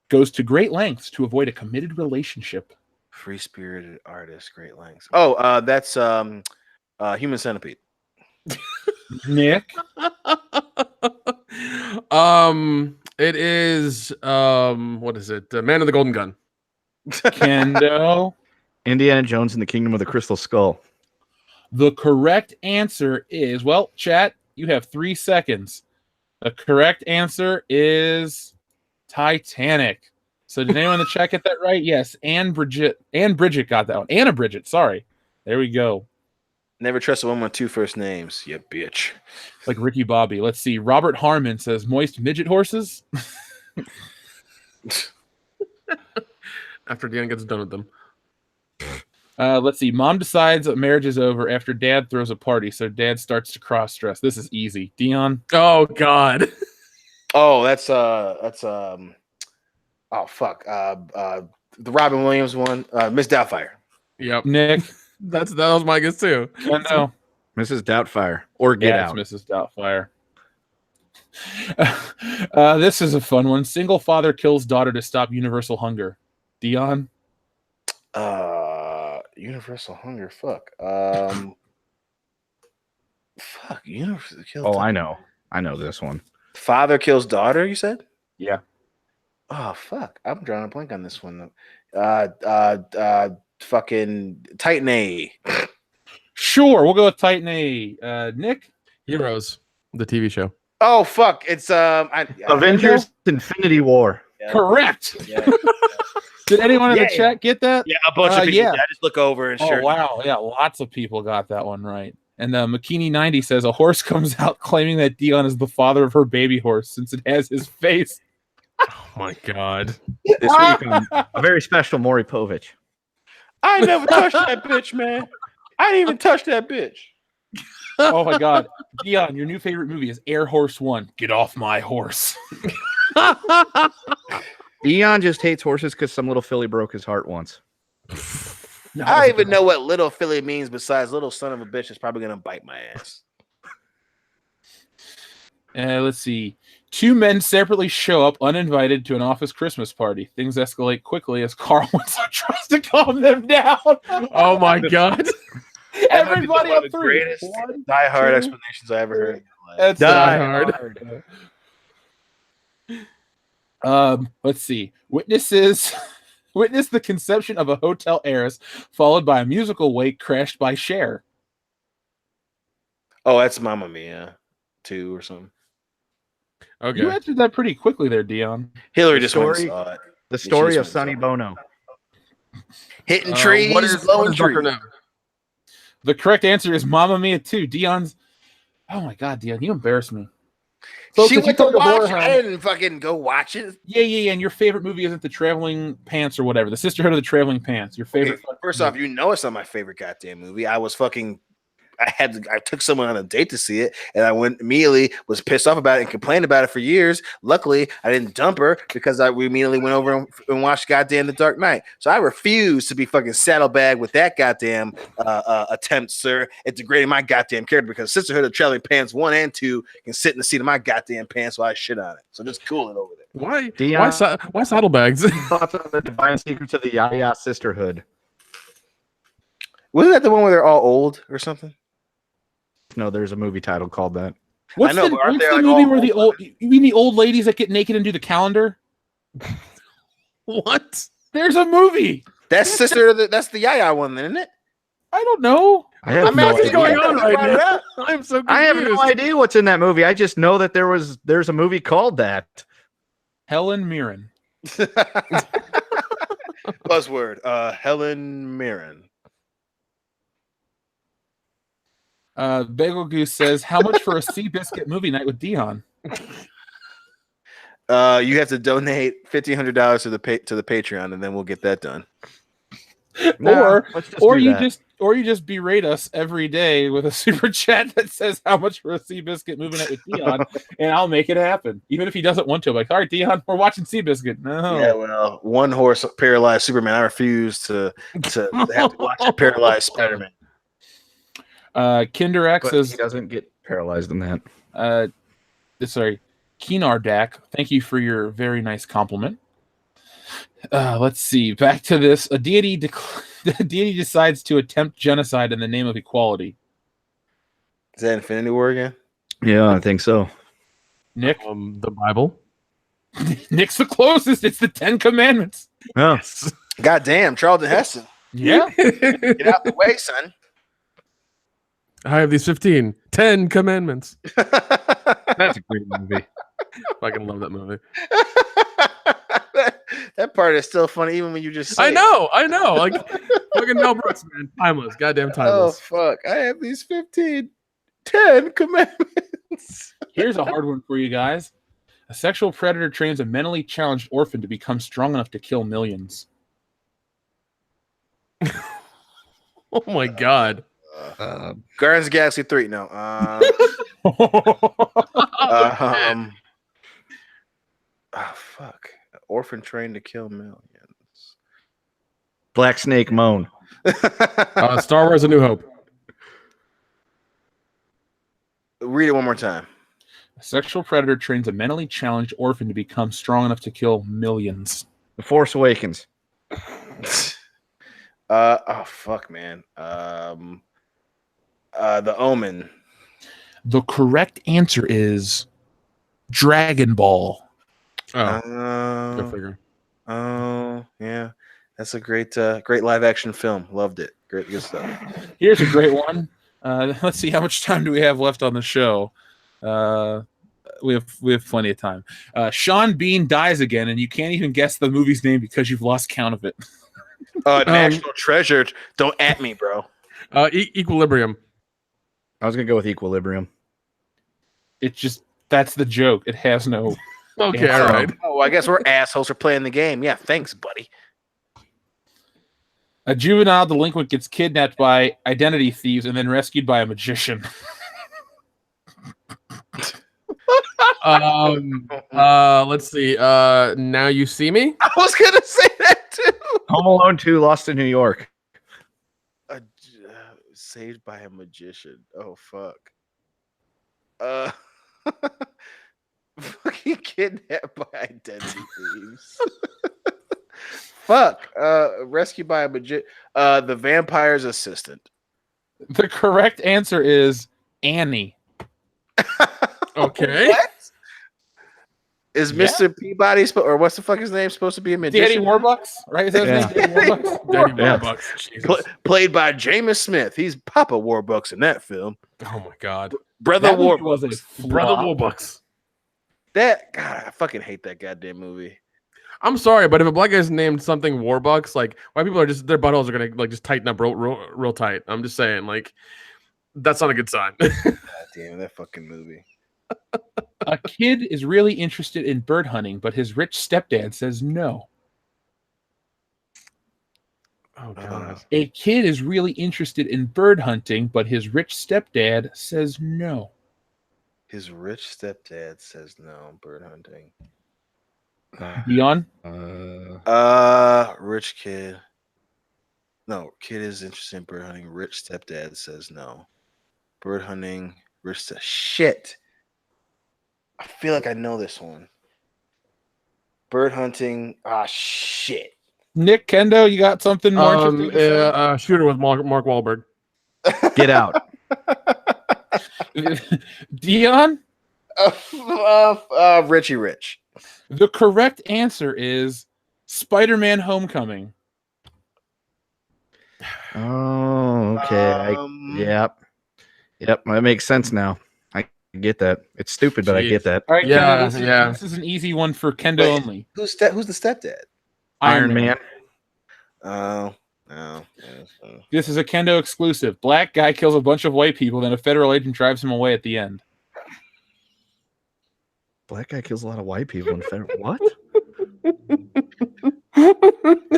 Goes to great lengths to avoid a committed relationship. Free spirited artist, great lengths. Oh, that's Human Centipede. Nick? It is what is it? Man of the Golden Gun. Kendo? Indiana Jones and the Kingdom of the Crystal Skull. The correct answer is, well, chat, you have 3 seconds. The correct answer is Titanic. So did anyone in the chat get that right? Yes. Anne Bridget got that one. Anna Bridget, sorry. There we go. Never trust a woman with 2 first names, you bitch. Like Ricky Bobby. Let's see. Robert Harmon says moist midget horses. After Dion gets done with them. Let's see. Mom decides that marriage is over after dad throws a party, so dad starts to cross-dress. This is easy. Dion? Oh, God. Oh, that's oh fuck. The Robin Williams one. Miss Doubtfire. Yep. Nick? That was my guess, too. Kendo? Mrs. Doubtfire. Or Get Out. It's Mrs. Doubtfire. This is a fun one. Single father kills daughter to stop universal hunger. Dion? Universal hunger. Fuck. Fuck. Universal kill. Oh, I know this one. Father kills daughter. You said? Yeah. Oh fuck. I'm drawing a blank on this one. Fucking Titan A. Sure, we'll go with Titan A. Nick? Heroes, the TV show. Oh fuck. It's Avengers Infinity War. Yeah. Correct. Yeah. Did anyone in the chat get that? Yeah, a bunch of people. Yeah. I just look over and sure. Oh, wow. Yeah, lots of people got that one right. And McKinney90 says a horse comes out claiming that Dion is the father of her baby horse since it has his face. Oh, my God. This week on a very special Maury Povich. I ain't never touched that bitch, man. I didn't even touch that bitch. Oh, my God. Dion, your new favorite movie is Air Horse 1. Get off my horse. Dion just hates horses because some little filly broke his heart once. No, I don't even know what little Philly means besides little son of a bitch is probably going to bite my ass. Let's see. 2 men separately show up uninvited to an office Christmas party. Things escalate quickly as Carl Winslow tries to calm them down. Oh, my God. Everybody up 3. Greatest die-hard explanations I ever heard. That's Die Hard. Let's see. Witness the conception of a hotel heiress, followed by a musical wake crashed by Cher. Oh, that's Mamma Mia 2 or something. Okay. You answered that pretty quickly there, Dion. Hillary The just went and story- saw it. The story of She's Sonny Bono. Hitting trees, What is blowing trees. Bucker know? The correct answer is Mamma Mia 2. Dion's. Oh my God, Dion, you embarrass me. Folks, She if you went to come watch horror it. house- I didn't fucking go watch it. Yeah. And your favorite movie isn't the Traveling Pants or whatever. The Sisterhood of the Traveling Pants. Your favorite. Okay, first off, you know it's not my favorite goddamn movie. I took someone on a date to see it, and I went immediately was pissed off about it and complained about it for years. Luckily, I didn't dump her because we immediately went over and watched goddamn The Dark Knight. So I refuse to be fucking saddlebagged with that goddamn attempt, sir, at degrading my goddamn character because Sisterhood of Traveling Pants 1 and 2 can sit in the seat of my goddamn pants while I shit on it. So just cool it over there. Why? Dion- Why saddlebags? Thoughts on the Divine Secrets of the Yaya Sisterhood? Wasn't that the one where they're all old or something? No, there's a movie title called that. What's I know, the, but aren't what's they, the like, movie all where the old? old? You mean the old ladies that get naked and do the calendar? What? There's a movie. That's that's the Yaya one, then, isn't it? I don't know. I have I'm no asking idea. going on you. right Brought it now? up. I'm so confused. I have no idea what's in that movie. I just know that there's a movie called that. Helen Mirren. Buzzword. Helen Mirren. Bagel Goose says, "How much for a Seabiscuit movie night with Dion?" You have to donate $1,500 to the Patreon, and then we'll get that done. Or let's just or do you that. just berate us every day with a super chat that says how much for a Seabiscuit movie night with Dion, and I'll make it happen. Even if he doesn't want to, I'm like, all right, Dion, we're watching Seabiscuit. No, Yeah, well, one horse paralyzed Superman. I refuse to have to watch a paralyzed Spider-Man. Kinder X But says he doesn't get paralyzed in that. Sorry, Keenardak. Thank you for your very nice compliment. Let's see. Back to this. A deity the deity decides to attempt genocide in the name of equality. Is that Infinity War again? Yeah, I think so. Nick? The Bible. Nick's the closest. It's the 10 Commandments. Oh, God damn, Charlton Heston. Yeah. Get out the way, son. I have these 10 commandments. that's a great movie. Fucking love that movie. That part is still funny, even when you just say I know. Like fucking Mel Brooks, man. Timeless. Goddamn Oh, timeless. fuck. I have these 10 commandments. Here's a hard one for you guys. A sexual predator trains a mentally challenged orphan to become strong enough to kill millions. Oh my god. Guardians of the Galaxy 3. No. Oh, fuck. Orphan trained to kill millions. Black Snake Moan. Star Wars: A New Hope. Read it one more time. A sexual predator trains a mentally challenged orphan to become strong enough to kill millions. The Force Awakens. Oh fuck, man. The Omen. The correct answer is Dragon Ball. Go figure. Oh yeah, that's a great live action film. Loved it. Great, good stuff. Here's a great one. Let's see, how much time do we have left on the show? We have plenty of time. Sean Bean dies again, and you can't even guess the movie's name because you've lost count of it. National Treasure. Don't at me, bro. Equilibrium. I was gonna go with Equilibrium. It just, that's the joke. It has no. Okay, answer. all right. Oh, I guess we're assholes for playing the game. Yeah, thanks, buddy. A juvenile delinquent gets kidnapped by identity thieves and then rescued by a magician. Let's see. Now You See Me. I was gonna say that too. Home Alone 2: Lost in New York. Saved by a magician. Oh fuck. Fucking kidnapped by identity thieves. Fuck. Rescued by a magician. The vampire's assistant. The correct answer is Annie. Okay. What? Is Mr. Peabody or what's the fuck his name supposed to be a magician? Danny Warbucks, right? Is that his name? Danny Warbucks? Danny Yeah. Warbucks. Jesus. Played by Jameis Smith. He's Papa Warbucks in that film. Oh my god. Brother That movie was a Warbucks. Brother flop. Warbucks. That God, I fucking hate that goddamn movie. I'm sorry, but if a black guy's named something Warbucks, like white people are just their buttholes are gonna like just tighten up real tight. I'm just saying, like that's not a good sign. God damn that fucking movie. A kid is really interested in bird hunting, but his rich stepdad says no. Oh god. A kid is really interested in bird hunting, but his rich stepdad says no. His rich stepdad says no. Bird hunting. Dion? Rich kid. No, kid is interested in bird hunting. Rich stepdad says no. Bird hunting. Rich shit. I feel like I know this one. Bird hunting. Ah, shit. Nick, Kendo, you got something more interesting to Shooter with Mark Wahlberg. Get Out. say? Dion? Richie Rich. The correct answer is Spider-Man Homecoming. Oh, okay. Yep. That makes sense now. I get that. It's stupid, but I get that. All right, Yeah, Kendo, this is an easy one for Kendo Wait. only. Who's the stepdad? Iron Man. Oh, no. This is a Kendo exclusive. Black guy kills a bunch of white people, then a federal agent drives him away at the end. Black guy kills a lot of white people in federal. What?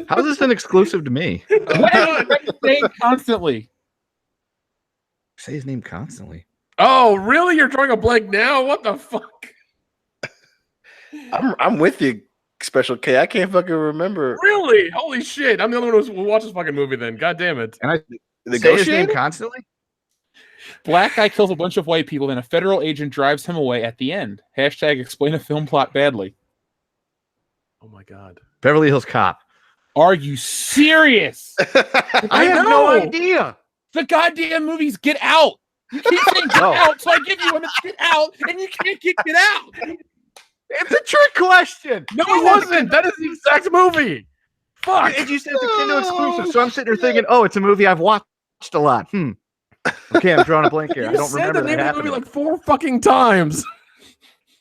How is this an exclusive to me? Say it constantly. Say his name constantly. Oh, really? You're drawing a blank now? What the fuck? I'm with you, Special K. I can't fucking remember. Really? Holy shit! I'm the only one who watched this fucking movie. Then, god damn it! And I The say his name Negotiator? constantly. Black guy kills a bunch of white people, and a federal agent drives him away at the end. Hashtag explain a film plot badly. Oh my god. Beverly Hills Cop. Are you serious? I have no idea. The goddamn movie's Get Out. You keep saying Get Out, so I give you one that's Get Out, and you can't get Out. It's a trick question. No, it wasn't. That is the exact movie. Fuck. And you said it's a Kindle exclusive, so I'm sitting there thinking, oh, it's a movie I've watched a lot. Okay, I'm drawing a blank here. I don't remember the name that of the movie happening. like 4 fucking times.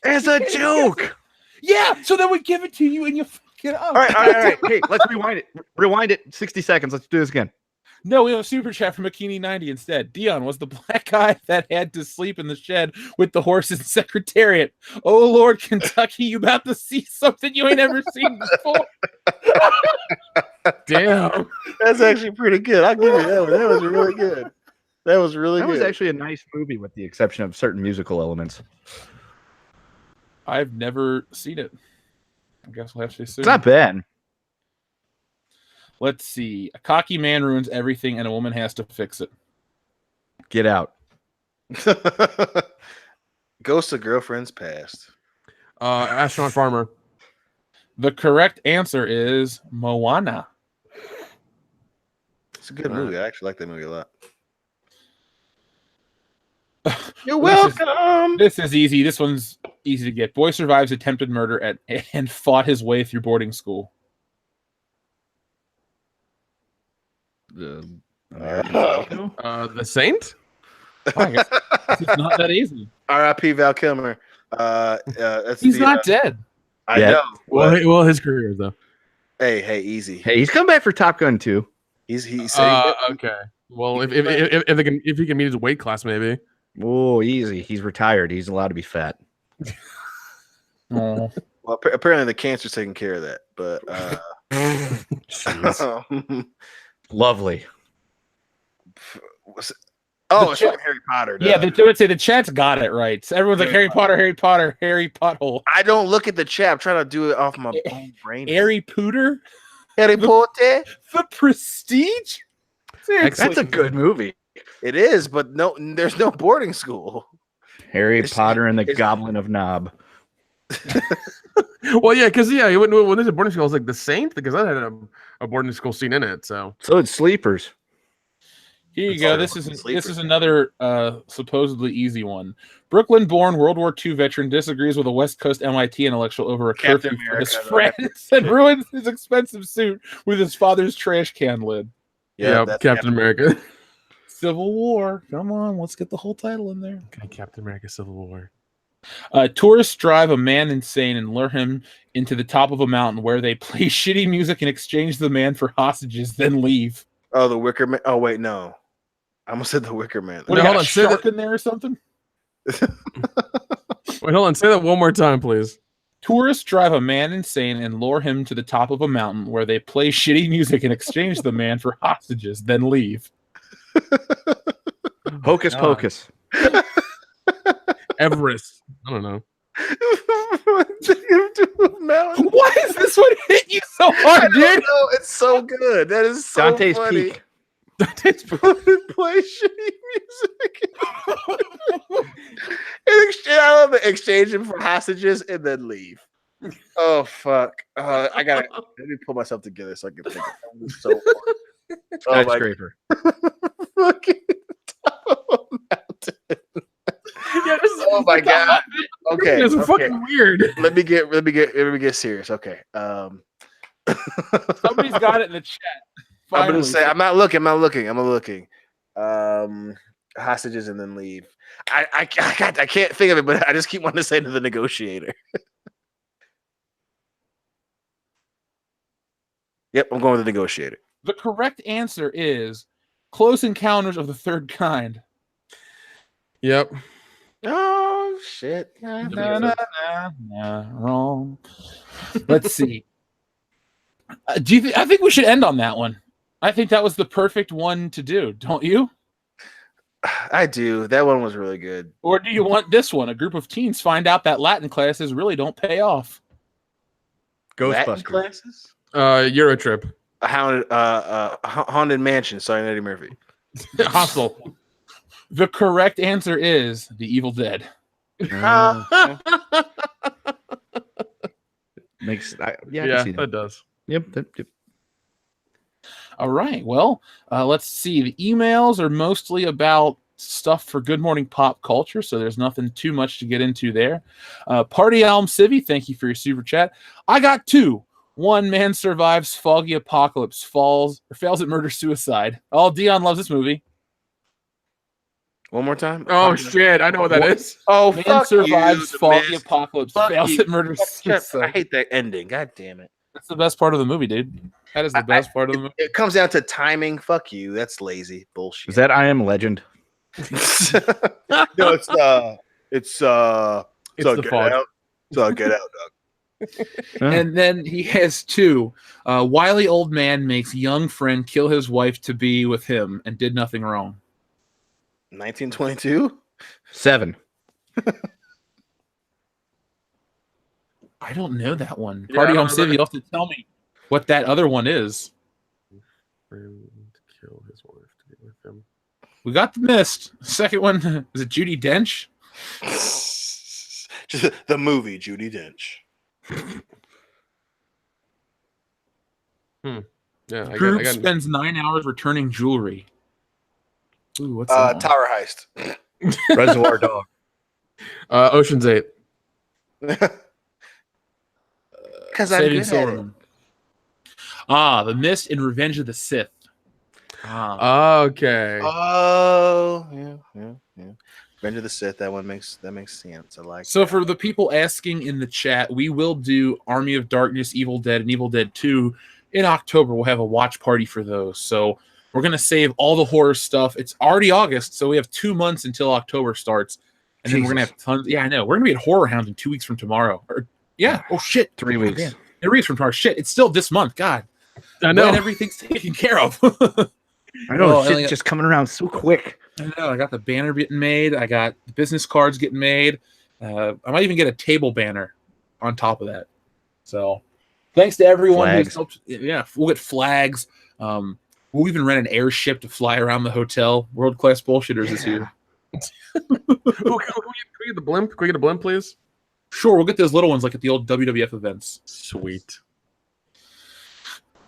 As a joke. Yeah, so then we give it to you, and you fuck it up. All right. Hey, let's rewind it. Rewind it 60 seconds. Let's do this again. No, we have a super chat from Makini90 instead. Dion was the black guy that had to sleep in the shed with the horse and secretariat. Oh, Lord, Kentucky, you about to see something you ain't ever seen before. Damn. That's actually pretty good. I'll give you that one. That was really good. That was really That good. was actually a nice movie with the exception of certain musical elements. I've never seen it. I guess we'll have to see soon. It's not bad. Let's see. A cocky man ruins everything, and a woman has to fix it. Get Out. Ghost of Girlfriend's Past. Astronaut Farmer. The correct answer is Moana. It's a good movie. I actually like that movie a lot. You're This is- welcome. This is easy. This one's easy to get. Boy survives attempted murder and fought his way through boarding school. The The Saint? I guess it's not that easy. R.I.P. Val Kilmer. He's not dead. I Yeah. know. Well, his career is though. Hey, easy. Hey, he's come back for Top Gun 2. He said Okay. Well, if he can meet his weight class, maybe. Oh, easy. He's retired. He's allowed to be fat. Oh. well, apparently the cancer's taking care of that. But Lovely. it's from Harry Potter. Yeah, duh. they would say the chat's got it right. So everyone's like Harry Potter, Harry Pothole. I don't look at the chat. I'm trying to do it off my own brain. Harry Pooter? Harry Potter. The Prestige? Seriously. That's a good movie. It is, but no, there's no boarding school. Harry Potter and the Goblin of Knob. Well, yeah, because when there's a boarding school, I was like The Saint because that had a boarding school scene in it. So it's Sleepers. Here you go. This is another supposedly easy one. Brooklyn-born World War II veteran disagrees with a West Coast MIT intellectual over a Captain curfew for his America, friends and ruins his expensive suit with his father's trash can lid. yeah, that's Captain America. Civil War. Come on, let's get the whole title in there. Okay, Captain America: Civil War. Tourists drive a man insane and lure him into the top of a mountain where they play shitty music and exchange the man for hostages, then leave. Oh, the Wicker Man. Oh, wait, no. I almost said the Wicker Man. What, Wait, hold hold on, on, say shark that- in there or something? Wait, hold on. Say that one more time, please. Tourists drive a man insane and lure him to the top of a mountain where they play shitty music and exchange the man for hostages, then leave. Hocus Pocus. Everest. I don't know. Why is this one hit you so hard, dude? No, it's so good. That is so Dante's funny. Peak. Play shitty music. I love it. Exchange them for hostages and then leave. Oh fuck! I gotta let me pull myself together so I can think. That was so hard. Oh my Skyscraper. fucking top of a mountain. Yeah, this is, Oh my god. Okay. This is okay. fucking weird. Let me get serious. Okay. Somebody's got it in the chat. I'm Finally. gonna say I'm not looking. Hostages and then leave. I can't think of it, but I just keep wanting to say to the negotiator. Yep, I'm going with the negotiator. The correct answer is Close Encounters of the Third Kind. Yep. Oh shit! Wrong. Let's see. Do you? I think we should end on that one. I think that was the perfect one to do. Don't you? I do. That one was really good. Or do you want this one? A group of teens find out that Latin classes really don't pay off. Latin Ghostbusters. classes. Eurotrip. A haunted mansion starring Eddie Murphy. Hostel. The correct answer is The Evil Dead. Makes I can Yeah, see that does. Yep. All right. Well, let's see. The emails are mostly about stuff for Good Morning Pop Culture, so there's nothing too much to get into there. Party Elm Civvy, thank you for your super chat. I got 2. 1 man survives foggy apocalypse, fails at murder-suicide. Oh, Dion loves this movie. One more time. Oh shit! I know what that is. Oh, Man fuck survives you, foggy apocalypse, Fuck fails you. at murder-suicide. I hate that ending. God damn it. That's the best part of the movie, dude. That is the best part of the movie. It comes down to timing. Fuck you. That's lazy bullshit. Is that I Am Legend? No, it's the Get fog. Out. Get Out, dog. And then he has 2. Wily old man makes young friend kill his wife to be with him and did nothing wrong. 1922. 7. I don't know that one. Yeah, Party I don't Home City, remember. you'll have to tell me what that other one is. Friend kill his wife to be with him. We got The Mist. Second one, is it Judi Dench? Just the movie Judi Dench. Yeah, I Group got spends 9 hours returning jewelry. Ooh, what's that one? Tower Heist. Reservoir Dog. Ocean's 8. Because I'm Saving good at it. Silverman. The Mist and Revenge of the Sith. Okay. Oh, yeah. Revenge of the Sith. That makes sense. I like. So that. for the people asking in the chat, we will do Army of Darkness, Evil Dead, and Evil Dead 2 in October. We'll have a watch party for those. So we're going to save all the horror stuff. It's already August, so we have 2 months until October starts. And then we're going to have tons. Yeah, I know. We're going to be at Horror Hound in 2 weeks from tomorrow. Oh, shit. 3 weeks. Damn. 3 weeks from tomorrow. Shit, it's still this month. God. I know. Glad everything's taken care of. I know. Oh, Shit's just coming around so quick. I know. I got the banner getting made. I got the business cards getting made. I might even get a table banner on top of that. So thanks to everyone who's helped. Yeah, we'll get flags. We'll even rent an airship to fly around the hotel. World class bullshitters is here. Can we get the blimp? Can we get a blimp, please? Sure, we'll get those little ones like at the old WWF events. Sweet.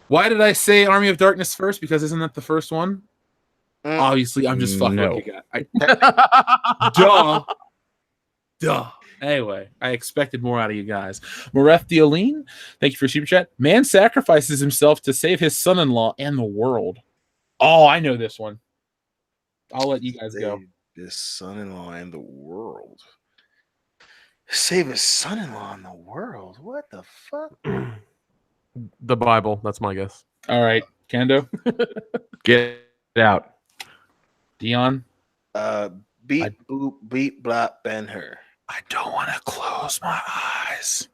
Why did I say Army of Darkness first? Because isn't that the first one? Obviously, I'm just fucking with you guys. Duh. Anyway, I expected more out of you guys. Moref Dioline, thank you for super chat. Man sacrifices himself to save his son-in-law and the world. Oh, I know this one. I'll let you guys go. His son-in-law and the world. Save his son-in-law and the world. What the fuck? The Bible. That's my guess. All right, Kendo. Get out. Dion. Beat, boop, beat, blop, Ben Hur. I don't want to close my eyes.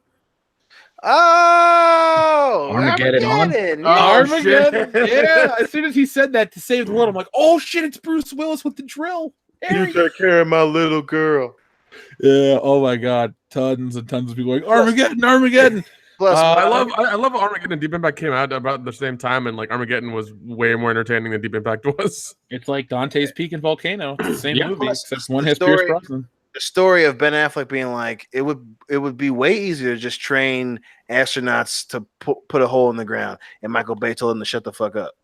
Oh, Armageddon on? Yeah. Armageddon. Yeah. As soon as he said that to save the world, I'm like, oh shit, it's Bruce Willis with the drill. You take care of my little girl. Yeah. Oh my god, tons and tons of people like Armageddon. Plus, I love Armageddon and Deep Impact came out about the same time, and like Armageddon was way more entertaining than Deep Impact was. It's like Dante's Peak and Volcano. It's the same Yeah. movie, Plus, except one the has Pierce story- Brosnan. the story of Ben Affleck being like, it would be way easier to just train astronauts to put a hole in the ground, and Michael Bay told him to shut the fuck up.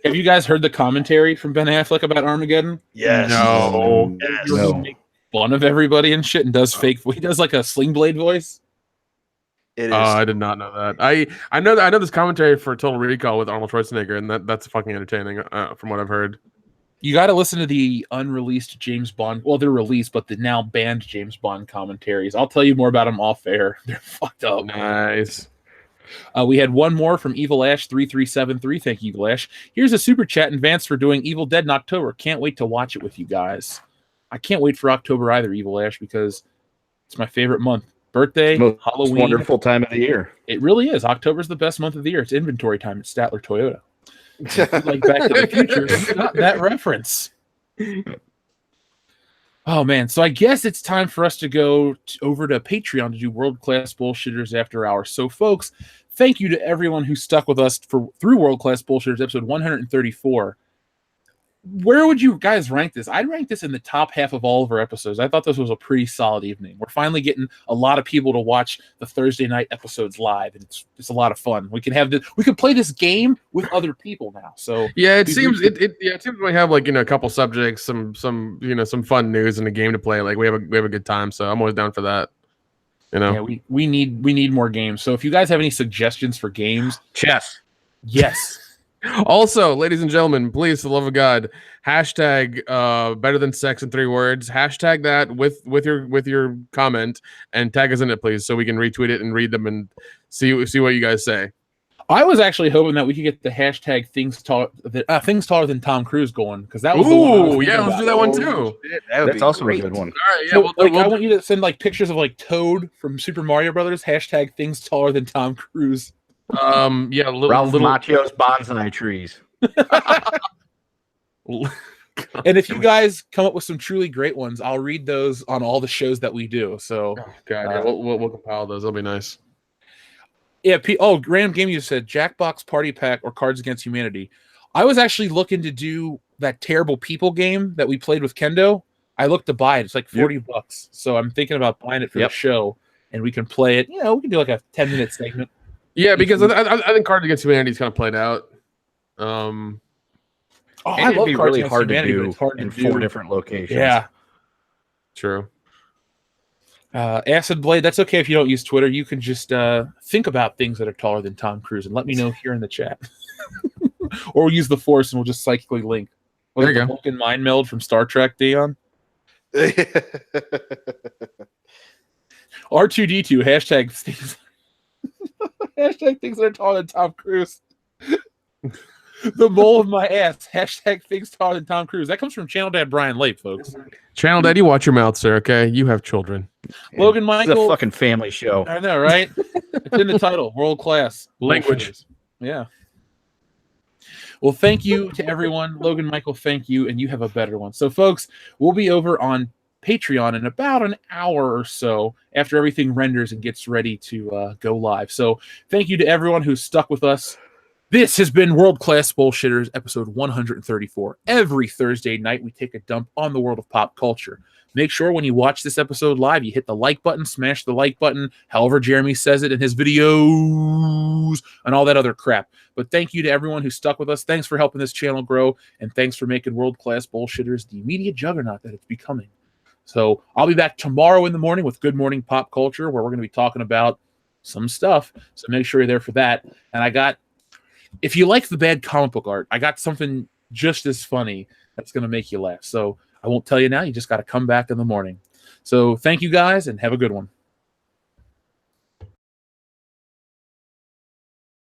Have you guys heard the commentary from Ben Affleck about Armageddon? Yes. No. Yes. He makes fun of everybody and shit, and does fake. He does like a Sling Blade voice. It is. I did not know that. I know this commentary for Total Recall with Arnold Schwarzenegger, and that's fucking entertaining from what I've heard. You got to listen to the unreleased James Bond. Well, they're released, but the now banned James Bond commentaries. I'll tell you more about them off air. They're fucked up. Nice. We had one more from Evil Ash 3373. Thank you, Evil Ash. Here's a super chat in advance for doing Evil Dead in October. Can't wait to watch it with you guys. I can't wait for October either, Evil Ash, because it's my favorite month. Birthday, Most Halloween. wonderful time of the year. It really is. October's the best month of the year. It's inventory time at Statler Toyota. Like Back to the Future, not that reference. Oh man, so I guess it's time for us to go over to Patreon to do World Class Bullshitters After Hours. So folks, thank you to everyone who stuck with us through World Class Bullshitters episode 134. where would you guys rank this? I'd rank this in the top half of all of our episodes. I thought this was a pretty solid evening. We're finally getting a lot of people to watch the Thursday night episodes live, and it's a lot of fun. We can play this game with other people now. So yeah, it seems we have like a couple subjects, some some fun news and a game to play. Like we have a good time. So I'm always down for that. Yeah, we need more games. So if you guys have any suggestions for games, Chess. yes. Also, ladies and gentlemen, please, for the love of God, hashtag better than sex in 3 words. Hashtag that with your comment and tag us in it, please, so we can retweet it and read them and see what you guys say. I was actually hoping that we could get the hashtag things taller than Tom Cruise going, because that was let's do that one too. That's also a good one. All right, yeah. So, I want you to send like pictures of like Toad from Super Mario Brothers. Hashtag things taller than Tom Cruise. Ralph Macchio's bonsai trees. And if you guys come up with some truly great ones, I'll read those on all the shows that we do. So, we'll compile those. That'll be nice. Yeah. Random Game, you said Jackbox Party Pack or Cards Against Humanity. I was actually looking to do that Terrible People game that we played with Kendo. I looked to buy it. It's like $40. So I'm thinking about buying it for the show, and we can play it. We can do like a 10-minute segment. Yeah, because I think Cards Against Humanity is kind of played out. I love Cards really hard to do in 4 different locations. Yeah, true. Acid Blade, that's okay if you don't use Twitter. You can just think about things that are taller than Tom Cruise and let me know here in the chat. Or we'll use the Force and we'll just psychically link. There you go. Vulcan mind meld from Star Trek, Dion. R2D2, hashtag things. Hashtag things that are taller than Tom Cruise. The mole of my ass. Hashtag things taller than Tom Cruise. That comes from Channel Dad Brian Late, folks. Channel Dad, you watch your mouth, sir. Okay, you have children. Logan Michael. It's a fucking family show. I know, right? It's in the title. World class language. Yeah. Well, thank you to everyone. Logan Michael, thank you, and you have a better one. So, folks, we'll be over on Patreon in about an hour or so after everything renders and gets ready to go live. So thank you to everyone who's stuck with us. This has been World Class Bullshitters, episode 134. Every Thursday night, we take a dump on the world of pop culture. Make sure when you watch this episode live, you hit the like button, smash the like button, however Jeremy says it in his videos, and all that other crap. But thank you to everyone who stuck with us. Thanks for helping this channel grow, and thanks for making World Class Bullshitters the media juggernaut that it's becoming. So I'll be back tomorrow in the morning with Good Morning Pop Culture, where we're going to be talking about some stuff. So make sure you're there for that. And if you like the bad comic book art, I got something just as funny that's going to make you laugh. So I won't tell you now. You just got to come back in the morning. So thank you guys and have a good one.